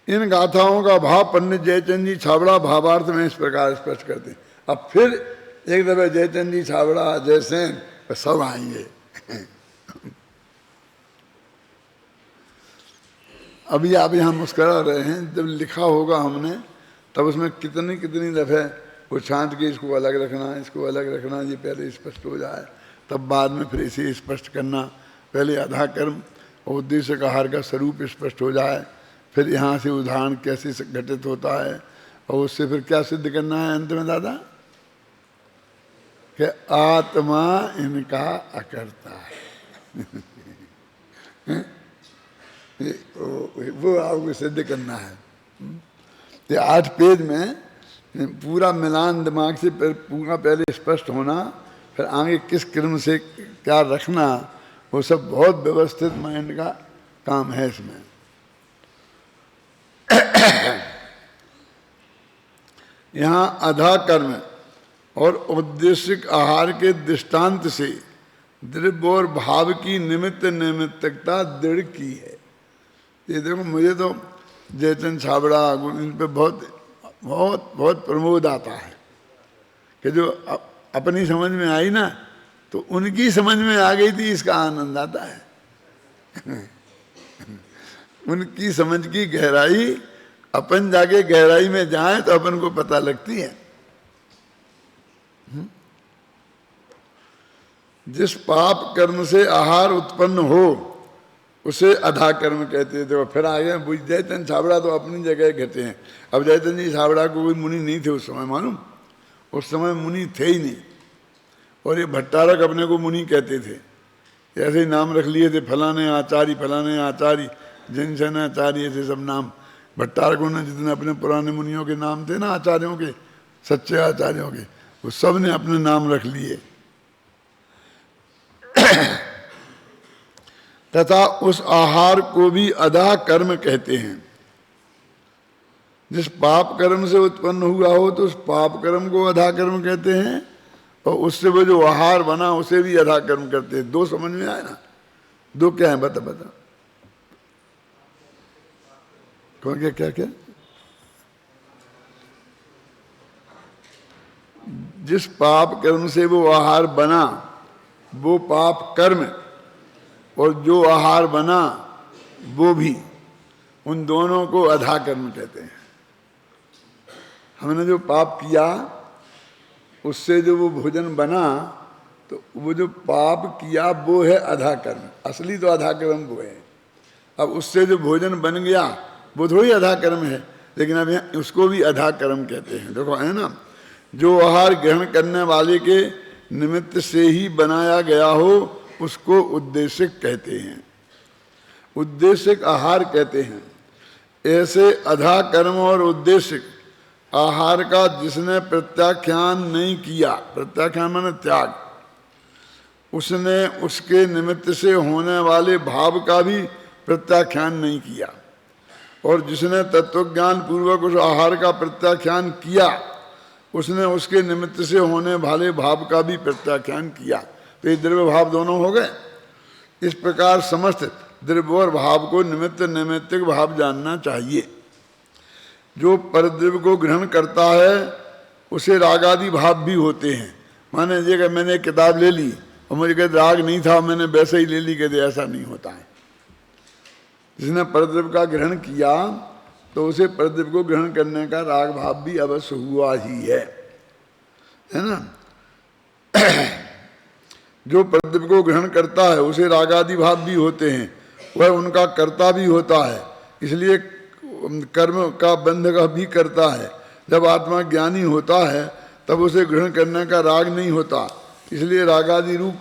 इन गाथाओं का भाव पंडित जयचंद जी छाबड़ा भावार्थ में इस प्रकार स्पष्ट करते हैं। अब फिर एक दफे जयचंद जी छाबड़ा, जयसेन सब आएंगे। अभी आप यहाँ मुस्करा रहे हैं, जब लिखा होगा हमने तब उसमें कितनी कितनी दफे वो छांट के इसको अलग रखना, इसको अलग रखना, ये पहले स्पष्ट हो जाए, तब बाद में फिर इसे स्पष्ट करना। पहले आधा कर्म और उद्देश्य आहार का स्वरूप स्पष्ट हो जाए, फिर यहाँ से उदाहरण कैसे घटित होता है और उससे फिर क्या सिद्ध करना है अंत में दादा, कि आत्मा इनका अकर्ता है। वो आपको सिद्ध करना है। ये 8 पेज में पूरा मिलान दिमाग से पूरा पहले स्पष्ट होना, फिर आगे किस क्रम से क्या रखना, वो सब बहुत व्यवस्थित माइंड का काम है इसमें। यहाँ आधा कर्म और औद्देशिक आहार के दृष्टांत से द्रव्य और भाव की निमित्त नैमित्तिकता दृढ़ की है। ये देखो, मुझे तो जयचंद छाबड़ा इन पे बहुत बहुत बहुत प्रमोद आता है कि जो अपनी समझ में आई ना, तो उनकी समझ में आ गई थी, इसका आनंद आता है। उनकी समझ की गहराई, अपन जाके गहराई में जाएं तो अपन को पता लगती है। जिस पाप कर्म से आहार उत्पन्न हो उसे अधा कर्म कहते थे। फिर आगे जयचंद छाबड़ा तो अपनी जगह कहते हैं। अब जयचंद जी छाबड़ा को कोई मुनि नहीं थे उस समय, मालूम, उस समय मुनि थे ही नहीं। और ये भट्टारक अपने को मुनि कहते थे, ऐसे ही नाम रख लिए थे, फलाने आचार्य, जिनसन आचार्य, ऐसे सब नाम भट्टारकों ने जितने अपने पुराने मुनियों के नाम थे ना, आचार्यों के, सच्चे आचार्यों के, वो सब ने अपने नाम रख लिए। तथा उस आहार को भी अधा कर्म कहते हैं। जिस पाप कर्म से उत्पन्न हुआ हो तो उस पाप कर्म को अधा कर्म कहते हैं, और उससे वो जो आहार बना उसे भी अधा कर्म करते हैं। दो समझ में आए ना? दो क्या है बता बता? कौन क्या क्या क्या? जिस पाप कर्म से वो आहार बना वो पाप कर्म, और जो आहार बना वो भी, उन दोनों को अधा कर्म कहते हैं। हमने जो पाप किया उससे जो वो भोजन बना, तो वो जो पाप किया वो है अधा कर्म, असली तो अधा कर्म वो है। अब उससे जो भोजन बन गया वो थोड़ी अधा कर्म है, लेकिन अब यहाँ उसको भी अधा कर्म कहते हैं। देखो है ना, जो आहार ग्रहण करने वाले के निमित्त से ही बनाया गया हो उसको उद्देश्य कहते हैं, उद्देश्य आहार कहते हैं। ऐसे अधा कर्म और उद्देश्य आहार का जिसने प्रत्याख्यान नहीं किया, प्रत्याख्यान माने त्याग, उसने उसके निमित्त से होने वाले भाव का भी प्रत्याख्यान नहीं किया, और जिसने तत्वज्ञान पूर्वक उस आहार का प्रत्याख्यान किया उसने उसके निमित्त से होने वाले भाव का भी प्रत्याख्यान किया। तो ये द्रव्य भाव दोनों हो गए। इस प्रकार समस्त द्रव्य और भाव को निमित्त नैमित्तिक भाव जानना चाहिए। जो परद्रव्य को ग्रहण करता है उसे रागादि भाव भी होते हैं। माने ये कि मैंने एक किताब ले ली और मुझे कहते राग नहीं था, मैंने वैसे ही ले ली, कहते ऐसा नहीं होता है। जिसने परद्रव्य का ग्रहण किया तो उसे परद्रव्य को ग्रहण करने का राग भाव भी अवश्य हुआ ही है ना। जो परद्रव्य को ग्रहण करता है उसे रागादि भाव भी होते हैं, वह उनका कर्ता भी होता है, इसलिए कर्म का बंध का भी करता है। जब आत्मा ज्ञानी होता है तब उसे ग्रहण करने का राग नहीं होता, इसलिए रागादि रूप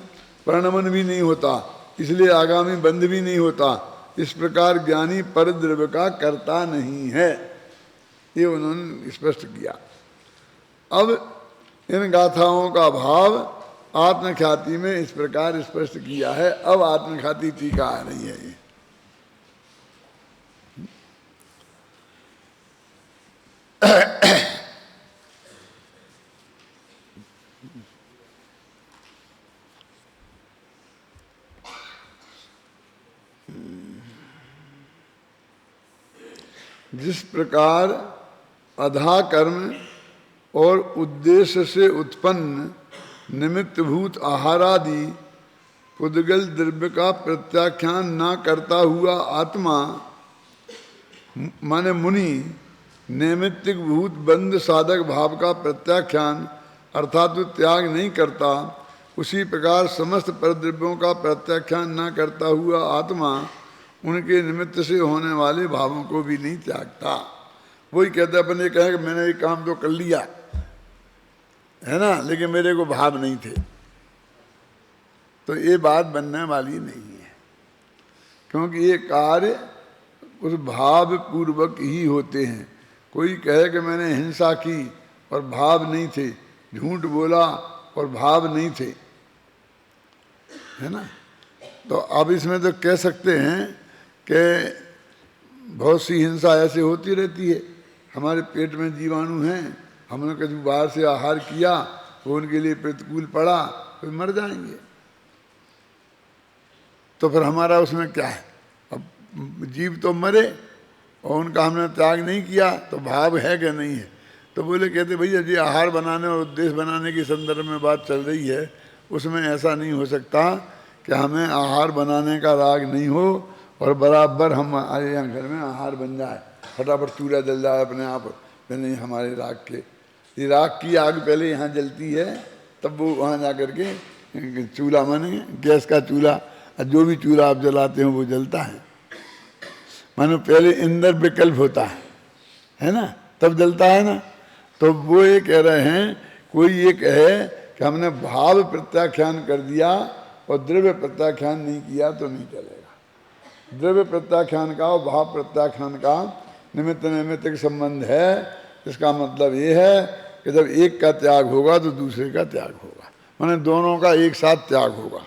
परिणमन भी नहीं होता, इसलिए आगामी बंध भी नहीं होता। इस प्रकार ज्ञानी परद्रव्य का कर्ता नहीं है, ये उन्होंने स्पष्ट किया। अब इन गाथाओं का भाव आत्मख्याति में इस प्रकार स्पष्ट किया है। अब आत्मख्याति टीका आ रही है। जिस प्रकार अधा कर्म और उद्देश्य से उत्पन्न निमित्तभूत आहारादि पुद्गल द्रव्य का प्रत्याख्यान न करता हुआ आत्मा माने मुनि नैमित्तिक भूत बंध साधक भाव का प्रत्याख्यान अर्थात त्याग नहीं करता, उसी प्रकार समस्त परद्रव्यों का प्रत्याख्यान न करता हुआ आत्मा उनके निमित्त से होने वाले भावों को भी नहीं त्यागता। वही कहते अपन ये कहे कि मैंने ये काम तो कर लिया है ना, लेकिन मेरे को भाव नहीं थे, तो ये बात बनने वाली नहीं है, क्योंकि ये कार्य उस भाव पूर्वक ही होते हैं। कोई कहे कि मैंने हिंसा की और भाव नहीं थे, झूठ बोला और भाव नहीं थे, है ना। तो अब इसमें तो कह सकते हैं कि बहुत सी हिंसा ऐसे होती रहती है। हमारे पेट में जीवाणु हैं, हमने कभी बाहर से आहार किया, वो उनके लिए प्रतिकूल पड़ा, तो मर जाएंगे। तो फिर हमारा उसमें क्या है? अब जीव तो मरे और उनका हमने त्याग नहीं किया, तो भाव है कि नहीं है? तो बोले कहते भैया जी आहार बनाने और उद्देश्य बनाने के संदर्भ में बात चल रही है, उसमें ऐसा नहीं हो सकता कि हमें आहार बनाने का राग नहीं हो और बराबर हमारे यहाँ घर में आहार बन जाए, फटाफट चूल्हा जल जाए अपने आप। नहीं, हमारे राग के, ये राग की आग पहले यहाँ जलती है, तब वो वहाँ जा कर के चूल्हा माने गैस का चूल्हा, जो भी चूल्हा आप जलाते हो वो जलता है। मानो पहले इंद्र विकल्प होता है ना, तब जलता है ना। तो वो ये कह रहे हैं, कोई ये कहे कि हमने भाव प्रत्याख्यान कर दिया और द्रव्य प्रत्याख्यान नहीं किया तो नहीं चलेगा। द्रव्य प्रत्याख्यान का और भाव प्रत्याख्यान का निमित्त नैमित्तिक संबंध है। इसका मतलब ये है कि जब एक का त्याग होगा तो दूसरे का त्याग होगा, माने दोनों का एक साथ त्याग होगा।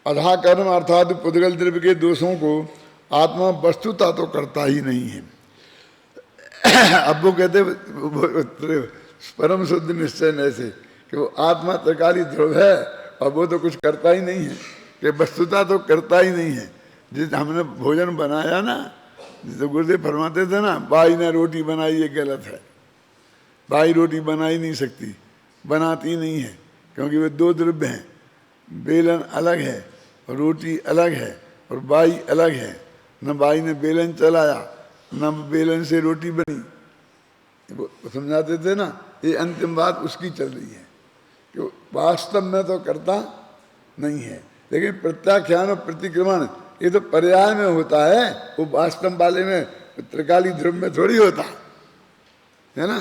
अधा कर्म अर्थात पुद्गल द्रव्य के दोषों को आत्मा वस्तुता तो करता ही नहीं है। अब वो कहते परम शुद्ध निश्चय ऐसे कि वो आत्मा त्रिकाली ध्रुव है और वो तो कुछ करता ही नहीं है, कि वस्तुता तो करता ही नहीं है। जिस हमने भोजन बनाया ना, जिस गुरुदेव फरमाते थे ना, बाई ने रोटी बनाई ये गलत है। बाई रोटी बना ही नहीं सकती, बनाती नहीं है, क्योंकि वे दो द्रव्य हैं। बेलन अलग है और रोटी अलग है और बाई अलग है। न बाई ने बेलन चलाया न बेलन से रोटी बनी। वो समझाते थे ना, ये अंतिम बात उसकी चल रही है कि वास्तव में तो करता नहीं है, लेकिन प्रत्याख्यान और प्रतिक्रमण ये तो पर्याय में होता है, वो वास्तव वाले में त्रिकाली ध्रुव में थोड़ी होता है ना,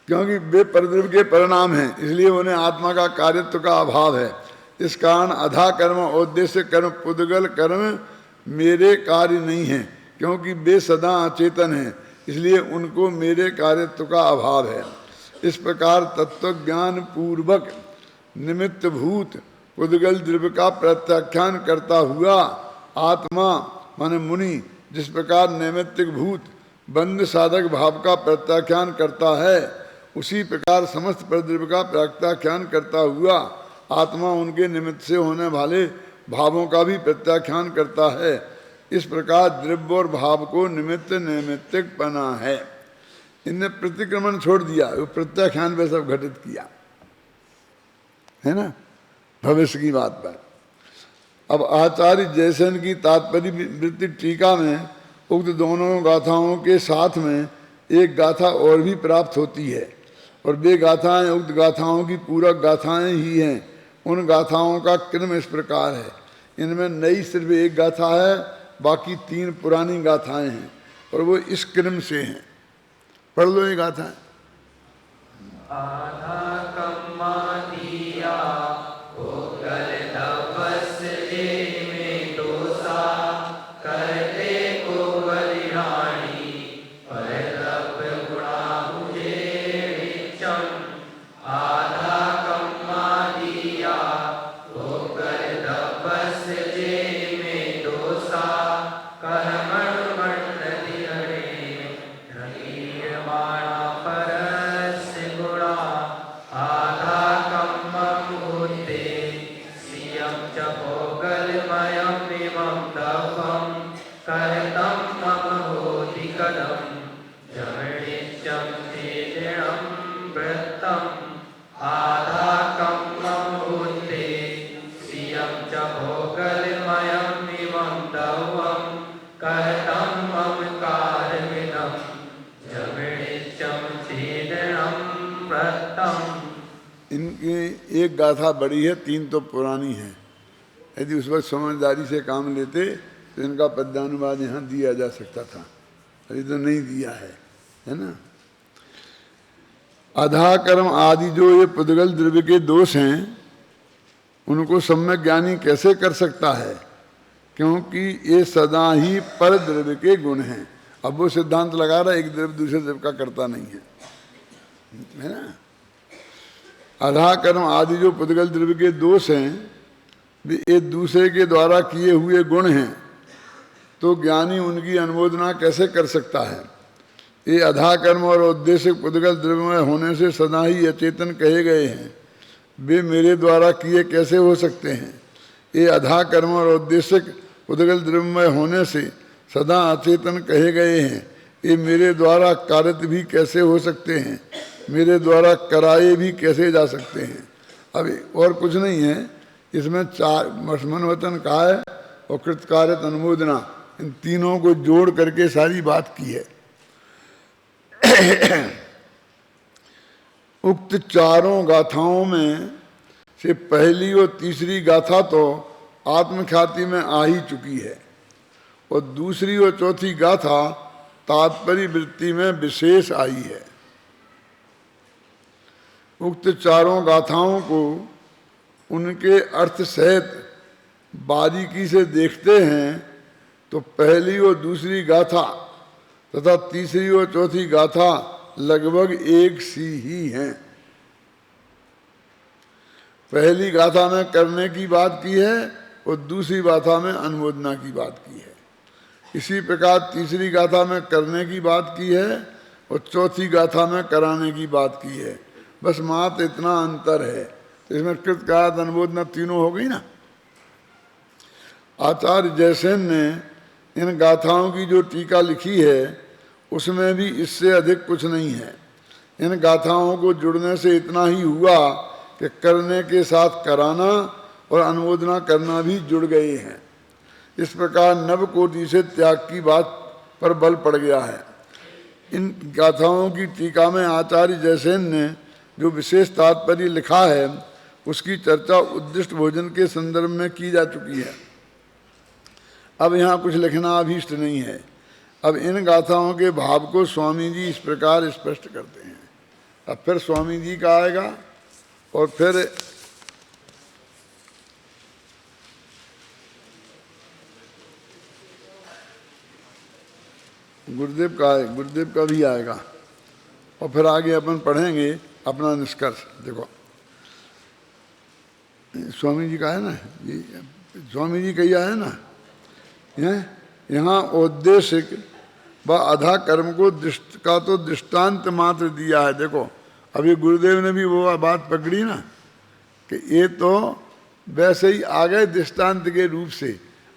क्योंकि वे परद्रव्य के परिणाम हैं, इसलिए उन्हें आत्मा का कार्यत्व का अभाव है। इस कारण अधा कर्म और उद्देश्य कर्म पुद्गल कर्म मेरे कार्य नहीं है, क्योंकि वे सदा अचेतन हैं, इसलिए उनको मेरे कार्यत्व का अभाव है। इस प्रकार तत्व ज्ञान पूर्वक निमित्त भूत पुद्गल द्रव्य का प्रत्याख्यान करता हुआ आत्मा माने मुनि जिस प्रकार नैमित्तिक भूत बंध साधक भाव का प्रत्याख्यान करता है, उसी प्रकार समस्त प्रद्रव्य का प्रत्याख्यान करता हुआ आत्मा उनके निमित्त से होने वाले भावों का भी प्रत्याख्यान करता है। इस प्रकार द्रव्य और भाव को निमित्त नैमित्तिक बना है। इनने प्रतिक्रमण छोड़ दिया, वो प्रत्याख्यान पे सब घटित किया है ना, भविष्य की बात पर। अब आचार्य जैसन की तात्पर्य वृत्ति टीका में उक्त दोनों गाथाओं के साथ में एक गाथा और भी प्राप्त होती है, और वे गाथाएं उक्त गाथाओं की पूरक गाथाएं ही हैं। उन गाथाओं का क्रम इस प्रकार है, इनमें नई सिर्फ एक गाथा है, बाकी 3 पुरानी गाथाएं हैं, और वो इस क्रम से हैं। पढ़ लो ये गाथा। इनकी एक गाथा बड़ी है, 3 तो पुरानी है। यदि उस वक्त समझदारी से काम लेते तो इनका पद्यानुवाद यहाँ दिया जा सकता था, अभी तो नहीं दिया है ना। अधा कर्म आदि जो ये पुद्गल द्रव्य के दोष हैं, उनको सम्यक ज्ञानी कैसे कर सकता है, क्योंकि ये सदा ही पर द्रव्य के गुण हैं। अब वो सिद्धांत लगा रहा है एक द्रव्य दूसरे द्रव्य का करता नहीं है ना। अधा कर्म आदि जो पुद्गल द्रव्य के दोष हैं, वे एक दूसरे के द्वारा किए हुए गुण हैं, तो ज्ञानी उनकी अनुमोदना कैसे कर सकता है। ये अधा कर्म और उद्देश्य पुद्गल द्रव्यमय होने से सदा ही अचेतन कहे गए हैं, वे मेरे द्वारा किए कैसे हो सकते हैं। ये अधा कर्म और उद्देश्य पुद्गल द्रव्यमय होने से सदा अचेतन कहे गए हैं, ये मेरे द्वारा कारित भी कैसे हो सकते हैं, मेरे द्वारा कराए भी कैसे जा सकते हैं। अब और कुछ नहीं है, इसमें चार मनवतन कहा है और कृतकार्य अनुमोदना, इन तीनों को जोड़ करके सारी बात की है। उक्त चारों गाथाओं में से पहली और तीसरी गाथा तो आत्मख्याति में आ ही चुकी है और दूसरी और चौथी गाथा तात्पर्य वृत्ति में विशेष आई है। उक्त चारों गाथाओं को उनके अर्थ सहित बारीकी से देखते हैं तो पहली और दूसरी गाथा तथा तीसरी और चौथी गाथा लगभग एक सी ही हैं। पहली गाथा में करने की बात की है और दूसरी गाथा में अनुमोदना की बात की है। इसी प्रकार तीसरी गाथा में करने की बात की है और चौथी गाथा में कराने की बात की है। बस मात्र इतना अंतर है। तो इसमें कृतकार्य अनुमोदना तीनों हो गई ना। आचार्य जयसेन ने इन गाथाओं की जो टीका लिखी है उसमें भी इससे अधिक कुछ नहीं है। इन गाथाओं को जुड़ने से इतना ही हुआ कि करने के साथ कराना और अनुमोदना करना भी जुड़ गए हैं। इस प्रकार नवकोटि से त्याग की बात पर बल पड़ गया है। इन गाथाओं की टीका में आचार्य जयसेन ने जो विशेष तात्पर्य लिखा है उसकी चर्चा उद्दिष्ट भोजन के संदर्भ में की जा चुकी है। अब यहाँ कुछ लिखना अभीष्ट नहीं है। अब इन गाथाओं के भाव को स्वामी जी इस प्रकार स्पष्ट करते हैं। अब फिर स्वामी जी का आएगा और फिर गुरुदेव का भी आएगा और फिर आगे अपन पढ़ेंगे अपना निष्कर्ष। देखो स्वामी जी का है ना, ये स्वामी जी का ही आया ना। यहाँ औद्देशिक व अधा कर्म को का तो दृष्टांत मात्र दिया है। देखो अभी गुरुदेव ने भी वो बात पकड़ी ना कि ये तो वैसे ही आ गए दृष्टांत के रूप से।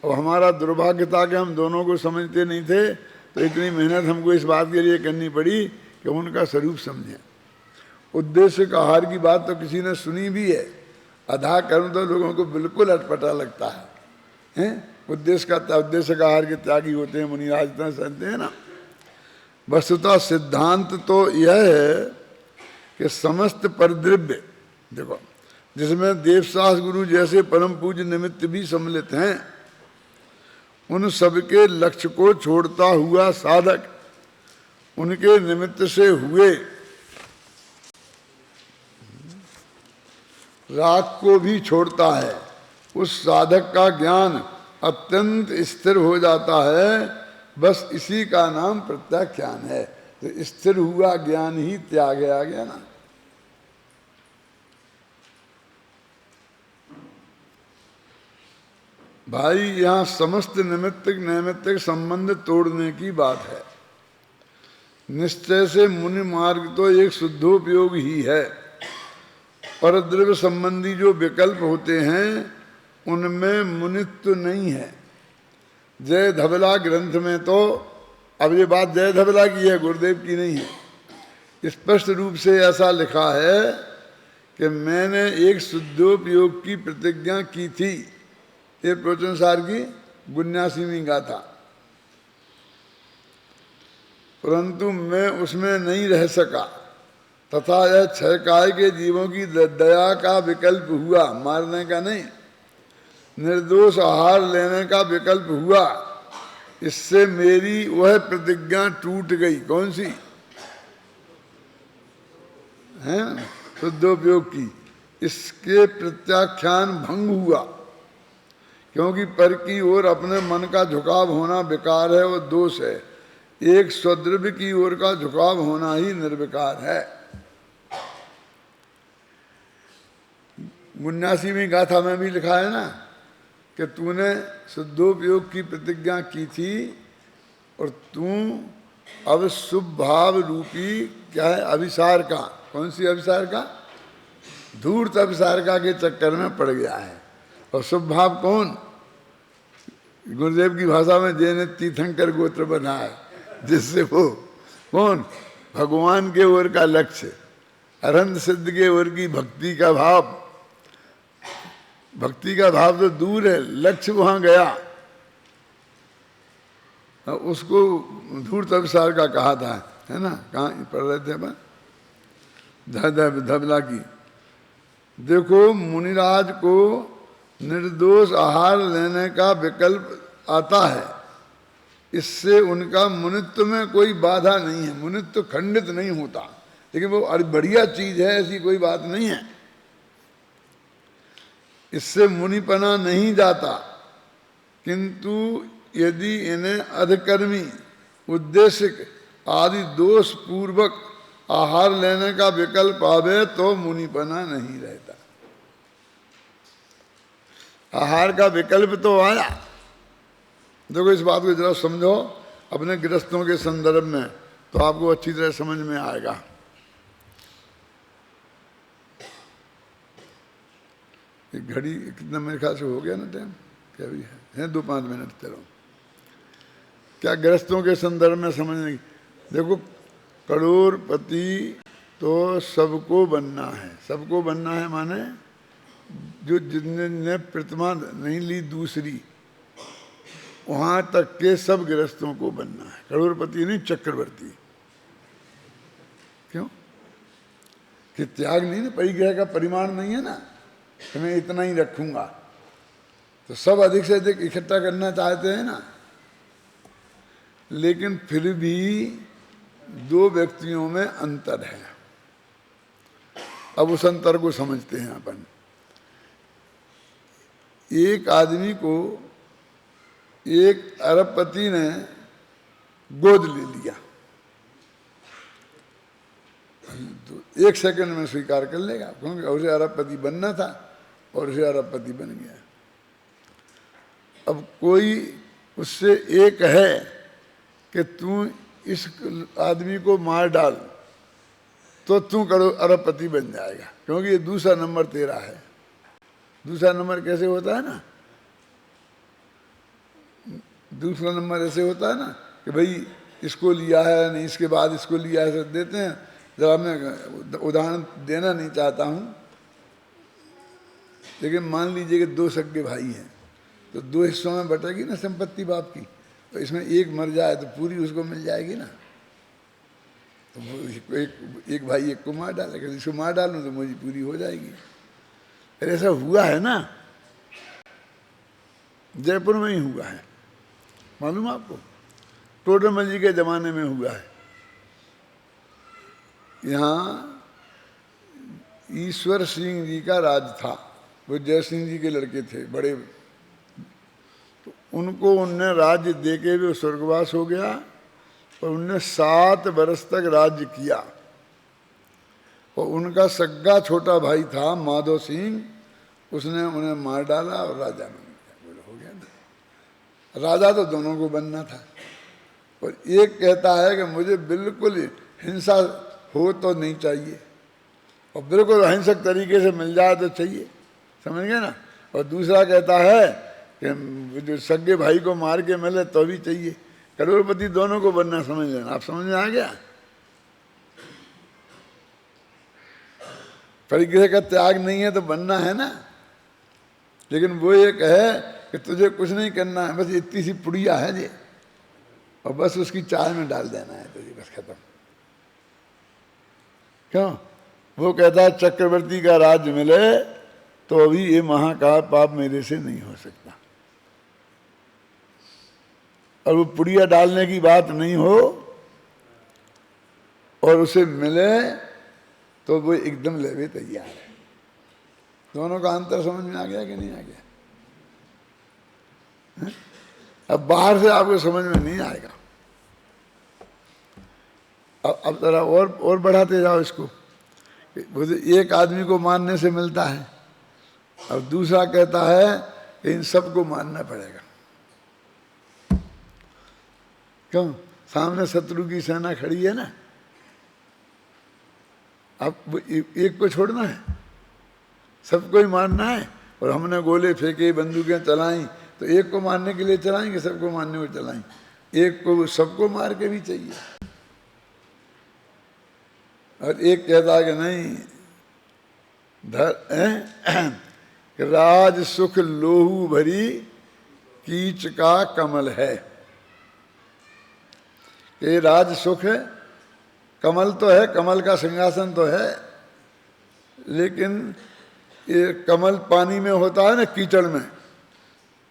अब हमारा दुर्भाग्य था कि हम दोनों को समझते नहीं थे, तो इतनी मेहनत हमको इस बात के लिए करनी पड़ी कि उनका स्वरूप समझें। उद्देश्य का आहार की बात तो किसी ने सुनी भी है। अधा कर्म तो लोगों को बिल्कुल अटपटा लगता है। उद्देश्य का आहार के त्यागी होते हैं मुनिराज, इतना समझते हैं ना। वस्तुतः सिद्धांत तो यह है कि समस्त परद्रव्य, देखो जिसमें देवशास गुरु जैसे परम पूज्य निमित्त भी सम्मिलित हैं, उन सबके लक्ष्य को छोड़ता हुआ साधक उनके निमित्त से हुए राग को भी छोड़ता है। उस साधक का ज्ञान अत्यंत स्थिर हो जाता है। बस इसी का नाम प्रत्याख्यान है। तो स्थिर हुआ ज्ञान ही त्याग आ गया ना। भाई यहाँ समस्त निमित्तिक नैमित्तिक संबंध तोड़ने की बात है। निश्चय से मुनि मार्ग तो एक शुद्धोपयोग ही है। परद्रव्य संबंधी जो विकल्प होते हैं उनमें मुनित्व नहीं है। जय धबला ग्रंथ में तो, अब ये बात जय धबला की है, गुरुदेव की नहीं है, स्पष्ट रूप से ऐसा लिखा है कि मैंने एक शुद्धोपयोग की प्रतिज्ञा की थी। ये प्रवचन सार की 79वीं गाथा, परंतु मैं उसमें नहीं रह सका तथा यह क्षय काय के जीवों की दया का विकल्प हुआ, मारने का नहीं, निर्दोष आहार लेने का विकल्प हुआ। इससे मेरी वह प्रतिज्ञा टूट गई। कौन सी है? शुद्धोपयोग की। इसके प्रत्याख्यान भंग हुआ, क्योंकि पर की ओर अपने मन का झुकाव होना विकार है और दोष है। एक स्वद्रव्य की ओर का झुकाव होना ही निर्विकार है। 79वीं गाथा में भी लिखा है ना कि तूने शुद्धोपयोग की प्रतिज्ञा की थी और तू अब शुभ भाव रूपी क्या है अभिसार का, कौन सी अभिसार का, धूर्त अभिसार का के चक्कर में पड़ गया है। और शुभ भाव कौन? गुरुदेव की भाषा में जैने तीर्थंकर गोत्र बना है, जिससे वो कौन भगवान के ओर का लक्ष्य, अरंत सिद्ध के ओर की भक्ति का भाव भक्ति का भाव तो दूर है, लक्ष्य वहां गया। उसको धूर्त अभिसार का कहा था, है ना, कहाँ पढ़ रहे थे अपन, धबला की। देखो मुनिराज को निर्दोष आहार लेने का विकल्प आता है, इससे उनका मुनित्व में कोई बाधा नहीं है, मुनित्व खंडित नहीं होता। लेकिन वो बढ़िया चीज है, ऐसी कोई बात नहीं है, इससे मुनिपना नहीं जाता। किंतु यदि इन्हें अधकर्मी, उद्देश्य आदि दोष पूर्वक आहार लेने का विकल्प आवे तो मुनिपना नहीं रहता। आहार का विकल्प तो आया। देखो इस बात को जरा समझो अपने गृहस्थों के संदर्भ में, तो आपको अच्छी तरह समझ में आएगा। एक घड़ी कितना मेरे ख्याल से हो गया ना टाइम, क्या भी है 2-5 मिनट, चलो। क्या गृहस्थों के संदर्भ में समझने की, देखो करोड़पति तो सबको बनना है। सबको बनना है माने जो जिनने प्रतिमा नहीं ली दूसरी, वहां तक के सब गृहस्थों को बनना है। करोड़पति नहीं, चक्रवर्ती। क्यों कि त्याग नहीं ना, परिग्रह का परिमाण नहीं है ना कि मैं इतना ही रखूंगा। तो सब अधिक से अधिक इकट्ठा करना चाहते हैं ना, लेकिन फिर भी 2 व्यक्तियों में अंतर है। अब उस अंतर को समझते हैं अपन। एक आदमी को एक अरबपति ने गोद ले लिया, तो 1 सेकंड में स्वीकार कर लेगा, क्योंकि उसे अरबपति बनना था और उसे अरबपति बन गया। अब कोई उससे एक है कि तू इस आदमी को मार डाल तो तू करो अरबपति बन जाएगा, क्योंकि ये दूसरा नंबर तेरा है। दूसरा नंबर कैसे होता है ना, दूसरा नंबर ऐसे होता है ना कि भाई इसको लिया है नहीं, इसके बाद इसको लिया है, देते हैं। जब मैं उदाहरण देना नहीं चाहता हूँ, लेकिन मान लीजिए कि 2 सगे भाई हैं, तो 2 हिस्सों में बटेगी ना संपत्ति बाप की। तो इसमें एक मर जाए तो पूरी उसको मिल जाएगी ना। तो एक भाई एक को मार डालेगा, इसको मार डालूं तो मुझे पूरी हो जाएगी। फिर ऐसा हुआ है ना, जयपुर में ही हुआ है, मालूम आपको, टोडरमल जी के जमाने में हुआ है। यहाँ ईश्वर सिंह जी का राज था, वो जय सिंह जी के लड़के थे बड़े, तो उनको उनने राज्य देके भी स्वर्गवास हो गया, और उनने 7 वर्ष तक राज्य किया। और उनका सग्गा छोटा भाई था माधो सिंह, उसने उन्हें मार डाला और राजा बन गया। हो गया ना, राजा तो दोनों को बनना था। और एक कहता है कि मुझे बिल्कुल हिंसा हो तो नहीं चाहिए, और बिल्कुल अहिंसक तरीके से मिल जाए तो चाहिए, समझ गए ना। और दूसरा कहता है कि जो सगे भाई को मार के मिले तो भी चाहिए। करोड़पति दोनों को बनना, समझ लेना। आप समझ में आ गया। परिग्रह का त्याग नहीं है तो बनना है ना, लेकिन वो एक है कि तुझे कुछ नहीं करना है, बस इतनी सी पुड़िया है जी, और बस उसकी चाय में डाल देना है तुझे, बस खत्म। क्यों? वो कहता है चक्रवर्ती का राज्य मिले तो अभी ये महाकाल पाप मेरे से नहीं हो सकता। और वो पुड़िया डालने की बात नहीं हो और उसे मिले तो वो एकदम लेवे तैयार है। दोनों का अंतर समझ में आ गया कि नहीं आ गया? है? अब बाहर से आपको समझ में नहीं आएगा। अब जरा और बढ़ाते जाओ इसको। एक आदमी को मारने से मिलता है, और दूसरा कहता है कि इन सबको मारना पड़ेगा। क्यों? सामने शत्रु की सेना खड़ी है ना, अब एक को छोड़ना है, सबको ही मारना है। और हमने गोले फेंके, बंदूकें चलाई, तो एक को मारने के लिए चलाएंगे, सबको मारने को चलाएंगे। एक को सबको मार के भी चाहिए। और एक कहता है कि नहीं, कि राज सुख लोहू भरी कीच का कमल है। ये राज सुख है, कमल तो है, कमल का सिंहासन तो है, लेकिन ये कमल पानी में होता है ना, कीचड़ में,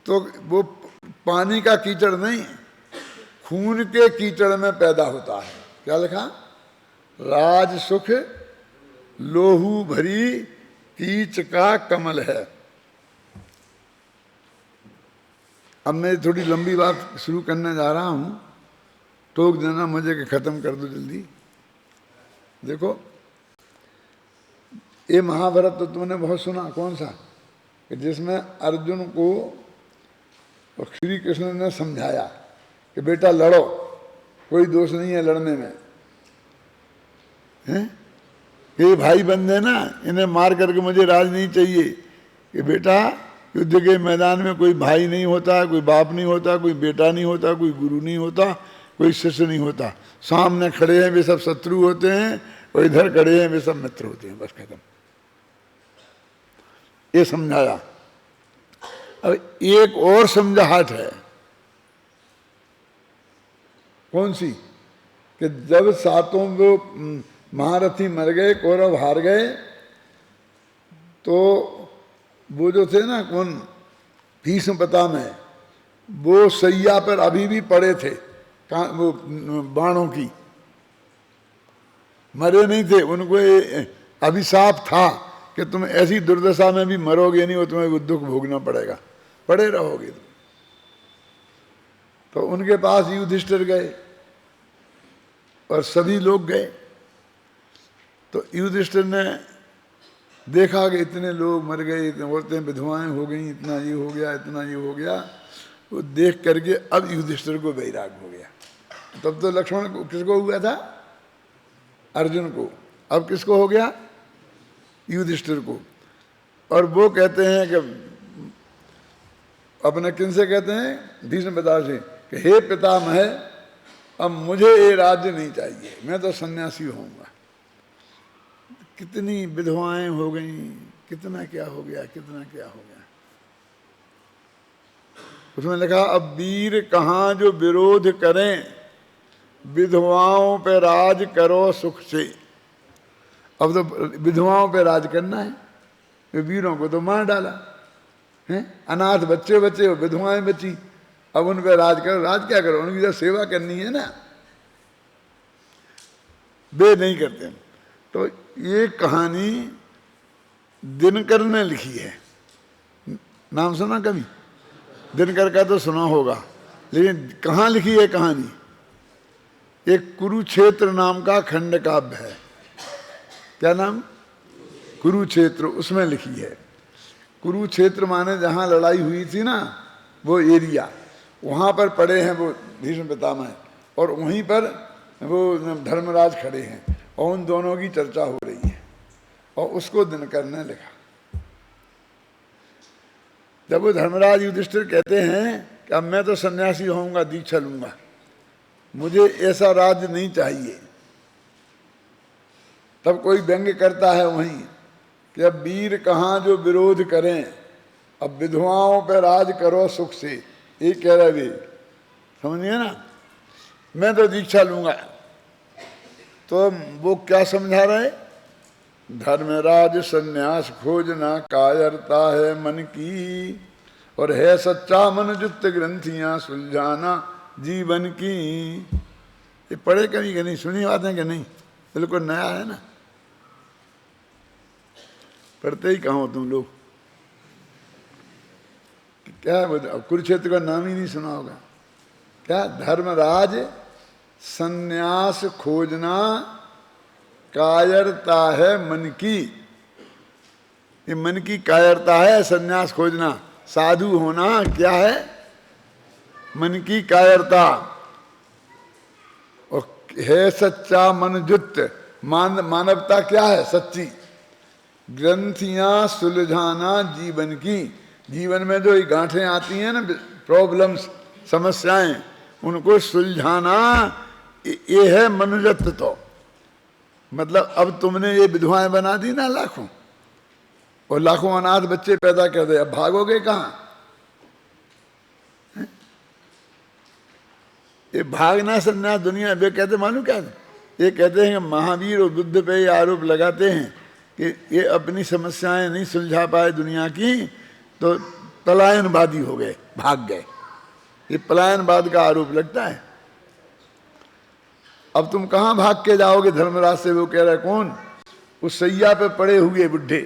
तो वो पानी का कीचड़ नहीं, खून के कीचड़ में पैदा होता है। क्या लिखा? राज सुख लोहू भरी कीच का कमल है। अब मैं थोड़ी लंबी बात शुरू करने जा रहा हूं, टोक देना मुझे कि खत्म कर दो जल्दी। देखो, ये महाभारत तो तुमने बहुत सुना, कौन सा? कि जिसमें अर्जुन को श्री कृष्ण ने समझाया कि बेटा लड़ो, कोई दोष नहीं है लड़ने में, हैं? ये भाई बंदे ना, इन्हें मार करके मुझे राज नहीं चाहिए। कि बेटा, युद्ध के मैदान में कोई भाई नहीं होता, कोई बाप नहीं होता, कोई बेटा नहीं होता, कोई गुरु नहीं होता, कोई शिष्य नहीं होता। सामने खड़े हैं वे सब शत्रु होते हैं, और इधर खड़े हैं वे सब मित्र होते हैं, बस खत्म। ये समझाया। अब एक और समझाहट है। कौन सी? कि जब सातों वो महारथी मर गए, कौरव हार गए, तो वो जो थे ना, कौन, भीष्म पितामह, वो सैया पर अभी भी पड़े थे, वो बाणों की, मरे नहीं थे। उनको अभिशाप था कि तुम ऐसी दुर्दशा में भी मरोगे नहीं, और तुम्हें वो दुख भोगना पड़ेगा, पड़े रहोगे। तो उनके पास युधिष्ठिर गए और सभी लोग गए। तो युधिष्ठिर ने देखा कि इतने लोग मर गए, इतने औरतें विधवाएं हो गई, इतना ये हो गया, इतना ये हो गया। वो देख करके अब युधिष्ठिर को वैराग हो गया। तब तो लक्ष्मण को, किसको हुआ था? अर्जुन को। अब किसको हो गया? युधिष्ठिर को। और वो कहते हैं कि अपने किन से कहते हैं? भीष्म पितामह से, कि हे पितामह, अब मुझे ये राज्य नहीं चाहिए, मैं तो सन्यासी होऊंगा। कितनी विधवाएं हो गई, कितना क्या हो गया, कितना क्या हो गया। उसमें लिखा, अब वीर कहाँ जो विरोध करें, विधवाओं पे राज करो सुख से। अब तो विधवाओं पे राज करना है, वीरों को तो मार डाला है, अनाथ बच्चे बच्चे, विधवाएं बची, अब उन पे राज करो। राज क्या करो? उनकी तो सेवा करनी है ना, वे नहीं करते। तो ये कहानी दिनकर ने लिखी है। नाम सुना कभी? दिनकर का तो सुना होगा, लेकिन कहाँ लिखी है कहानी? एक कुरुक्षेत्र नाम का खंड काव्य है। क्या नाम? कुरुक्षेत्र, उसमें लिखी है। कुरुक्षेत्र माने जहाँ लड़ाई हुई थी ना, वो एरिया, वहाँ पर पड़े हैं वो भीष्म पितामह, और वहीं पर वो धर्मराज खड़े हैं, और उन दोनों की चर्चा हो रही है, और उसको दिनकर ने लिखा। जब वो धर्मराज युधिष्ठिर कहते हैं कि अब मैं तो सन्यासी होऊंगा, दीक्षा लूंगा, मुझे ऐसा राज्य नहीं चाहिए, तब कोई व्यंग्य करता है वहीं कि अब वीर कहाँ जो विरोध करें, अब विधवाओं पर राज करो सुख से। ये कह रहे वे, समझिए ना, मैं तो दीक्षा लूंगा। तो वो क्या समझा रहे? धर्मराज सन्यास खोजना कायरता है मन की, और है सच्चा मन जुक्त ग्रंथियां सुलझाना जीवन की। ये पढ़े कभी कि नहीं? सुनी बातें कि नहीं? बिल्कुल नया है ना, पढ़ते ही कहाँ हो तुम लोग? क्या है? कुरुक्षेत्र का नाम ही नहीं सुना होगा क्या? धर्मराज सन्यास खोजना कायरता है मन की। ये मन की कायरता है सन्यास खोजना, साधु होना क्या है? मन की कायरता। और है सच्चा मन जुक्त, मानवता क्या है? सच्ची। ग्रंथियां सुलझाना जीवन की, जीवन में जो गांठें आती हैं ना, प्रॉब्लम्स, समस्याएं, उनको सुलझाना, ये है मनुष्यत्व। तो मतलब अब तुमने ये विधवाएं बना दी ना लाखों, और लाखों अनाथ बच्चे पैदा कर दे, अब भागोगे कहाँ? ये भागना संन्यास दुनिया वे कहते मालूम क्या? ये कहते हैं कि महावीर और बुद्ध पे ये आरोप लगाते हैं कि ये अपनी समस्याएं नहीं सुलझा पाए दुनिया की, तो पलायनवादी हो गए, भाग गए। ये पलायनवाद का आरोप लगता है। अब तुम कहाँ भाग के जाओगे धर्मराज से? वो कह रहा है कौन? उस सैया पे पड़े हुए बुढ़े,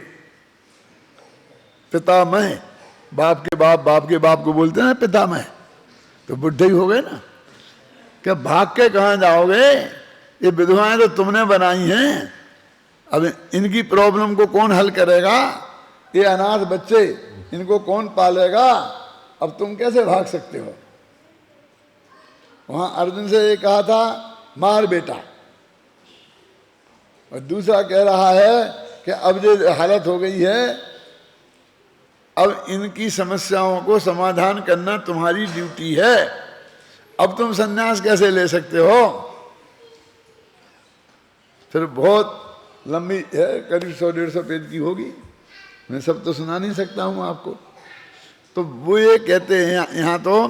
पितामह, बाप के बाप, बाप के बाप को बोलते हैं ना पितामह, तो बुढ़े ही हो गए ना। क्या भाग के कहाँ जाओगे? ये विधवाएं तो तुमने बनाई हैं, अब इनकी प्रॉब्लम को कौन हल करेगा? ये अनाथ बच्चे, इनको कौन पालेगा? अब तुम कैसे भाग सकते हो? वहां अर्जुन से ये कहा था मार बेटा, और दूसरा कह रहा है कि अब जो हालत हो गई है, अब इनकी समस्याओं को समाधान करना तुम्हारी ड्यूटी है। अब तुम सन्यास कैसे ले सकते हो? फिर बहुत लंबी है, करीब 100-150 पेज की होगी, मैं सब तो सुना नहीं सकता हूं आपको। तो वो ये कहते हैं यहाँ तो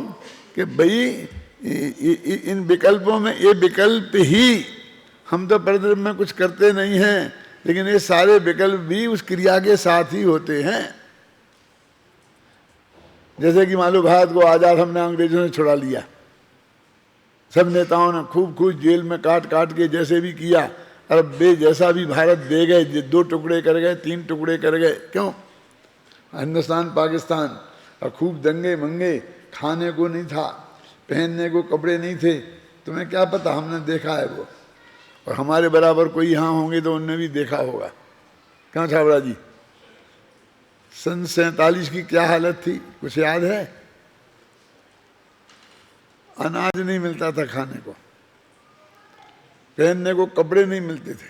कि भाई इन विकल्पों में ये विकल्प ही, हम तो परद्रव्य में कुछ करते नहीं हैं, लेकिन ये सारे विकल्प भी उस क्रिया के साथ ही होते हैं। जैसे कि मान लो भारत को आजाद हमने अंग्रेजों ने छुड़ा लिया, सब नेताओं ने खूब खूब जेल में काट काट के जैसे भी किया, और वे जैसा भी भारत दे गए, 2 टुकड़े कर गए, 3 टुकड़े कर गए, क्यों? हिंदुस्तान पाकिस्तान, और खूब दंगे मंगे, खाने को नहीं था, पहनने को कपड़े नहीं थे, तुम्हें क्या पता, हमने देखा है वो। और हमारे बराबर कोई यहाँ होंगे तो उनने भी देखा होगा। कहाँ छाबड़ा जी, सन 47 की क्या हालत थी, कुछ याद है? अनाज नहीं मिलता था खाने को, पहनने को कपड़े नहीं मिलते थे,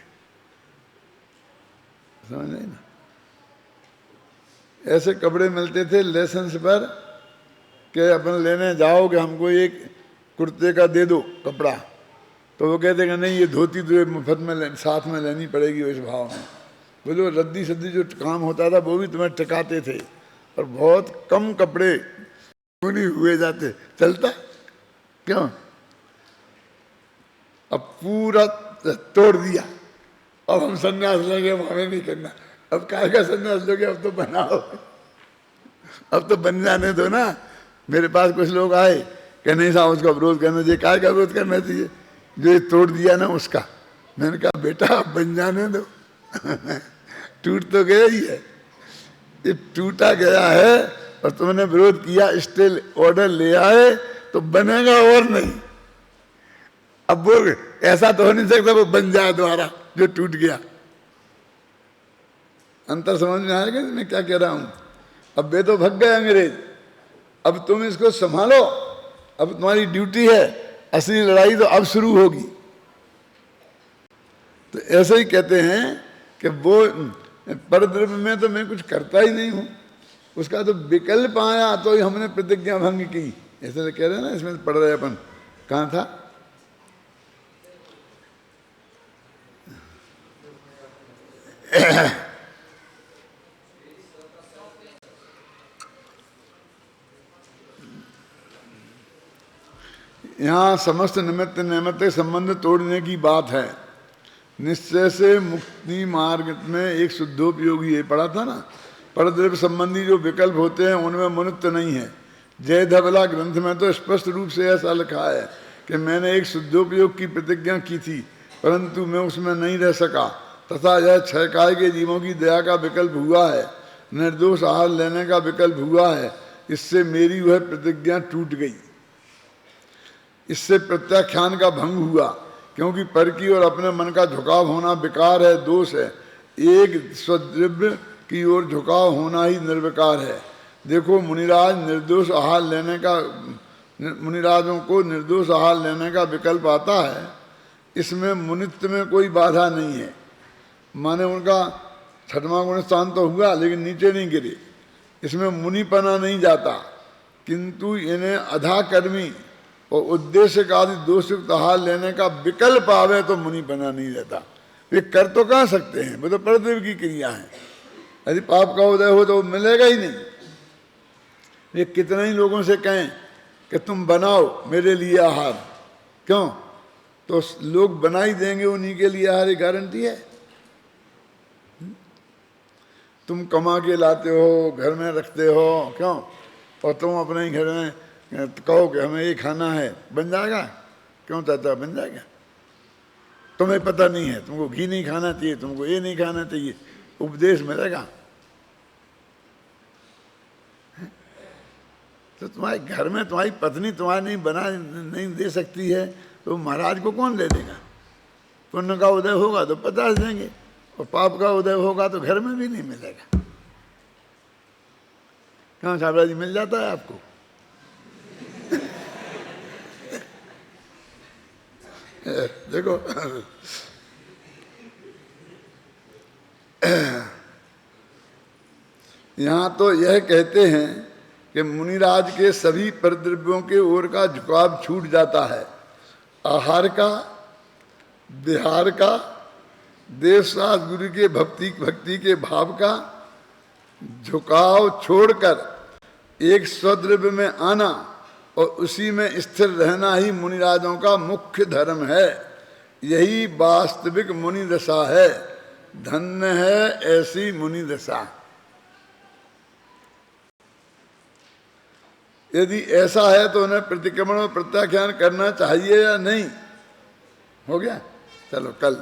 समझ नहीं ना? ऐसे कपड़े मिलते थे लाइसेंस पर कि अपन लेने जाओ कि हमको एक कुर्ते का दे दो कपड़ा, तो वो कहते कि नहीं, ये धोती तो मुफ्त में साथ में लेनी पड़ेगी इस भाव में। वो जो रद्दी सद्दी जो काम होता था वो भी तुम्हें टिकाते थे, और बहुत कम कपड़े नहीं हुए जाते, चलता क्यों? अब पूरा तोड़ दिया, अब हम सन्यास लेंगे, हमें नहीं करना। अब काय का सन्यास लोगे? अब तो बनाओ, अब तो बन जाने दो ना। मेरे पास कुछ लोग आए कि नहीं साहब उसका विरोध करना चाहिए। काय का विरोध करना चाहिए? जो ये तोड़ दिया ना उसका। मैंने कहा बेटा अब बन जाने दो टूट तो गया ही है, ये टूटा गया है, और तुमने विरोध किया, स्टिल ऑर्डर ले आए तो बनेगा और नहीं। अब वो ऐसा तो हो नहीं सकता वो बन जाए दोबारा जो टूट गया। अंतर समझ में आएगा मैं क्या कह रहा हूं? अब वे तो भग गए अंग्रेज, अब तुम इसको संभालो, अब तुम्हारी ड्यूटी है, असली लड़ाई तो अब शुरू होगी। तो ऐसे ही कहते हैं कि वो परद्रव्य में तो मैं कुछ करता ही नहीं हूं, उसका तो विकल्प आया तो ही हमने प्रतिज्ञा भंग की, ऐसे कह रहे हैं ना, इसमें पढ़ रहे अपन। कहाँ था? यहाँ समस्त निमित्त नैमित्त संबंध तोड़ने की बात है। निश्चय से मुक्ति मार्ग में एक शुद्धोपयोगी, ये पढ़ा था ना, परद्रव्य संबंधी जो विकल्प होते हैं उनमें मुनित्व नहीं है। जय धवला ग्रंथ में तो स्पष्ट रूप से ऐसा लिखा है कि मैंने एक शुद्धोपयोग की प्रतिज्ञा की थी, परंतु मैं उसमें नहीं रह सका, तथा यह 6 काय के जीवों की दया का विकल्प हुआ है, निर्दोष आहार लेने का विकल्प हुआ है, इससे मेरी वह प्रतिज्ञा टूट गई। इससे प्रत्याख्यान का भंग हुआ, क्योंकि पर की और अपने मन का झुकाव होना विकार है, दोष है। एक स्वद्रव्य की ओर झुकाव होना ही निर्विकार है। देखो मुनिराज निर्दोष आहार लेने का, मुनिराजों को निर्दोष आहार लेने का विकल्प आता है, इसमें मुनित्व में कोई बाधा नहीं है। माने उनका 6वां गुण स्थान तो हुआ लेकिन नीचे नहीं गिरे, इसमें मुनिपना नहीं जाता, किंतु इन्हें अधाकर्मी और उद्देश्य का आदि दोषयुक्त आहार लेने का विकल्प आवे तो मुनिपना नहीं रहता। वे कर तो कहाँ सकते हैं, वो तो परद्रव्य की क्रिया है। यदि पाप का उदय हो तो मिलेगा ही नहीं। ये कितने ही लोगों से कहें कि तुम बनाओ मेरे लिए आहार, क्यों? तो लोग बना ही देंगे, उन्हीं के लिए आहार, गारंटी है। तुम कमा के लाते हो, घर में रखते हो, क्यों? और तुम अपने ही घर में कहो कि हमें ये खाना है, बन जाएगा? क्यों चाहता, बन जाएगा? तुम्हें पता नहीं है, तुमको घी नहीं खाना चाहिए, तुमको ये नहीं खाना चाहिए, उपदेश मिलेगा? तो तुम्हारे घर में तुम्हारी पत्नी तुम्हारी नहीं बना नहीं दे सकती है, तो महाराज को कौन दे देगा? पुण्य का उदय होगा तो 50 देंगे, और पाप का उदय होगा तो घर में भी नहीं मिलेगा। कहाँ साबरा जी मिल जाता है आपको? देखो यहाँ तो यह कहते हैं कि मुनिराज के सभी परद्रव्यों के ओर का झुकाव छूट जाता है। आहार का, विहार का, देवशास्त्र गुरु के भक्ति के भाव का झुकाव छोड़कर एक स्वद्रव्य में आना और उसी में स्थिर रहना ही मुनिराजों का मुख्य धर्म है। यही वास्तविक मुनि दशा है। धन्य है ऐसी मुनि दशा। यदि ऐसा है तो उन्हें प्रतिक्रमण और प्रत्याख्यान करना चाहिए या नहीं? हो गया? चलो कल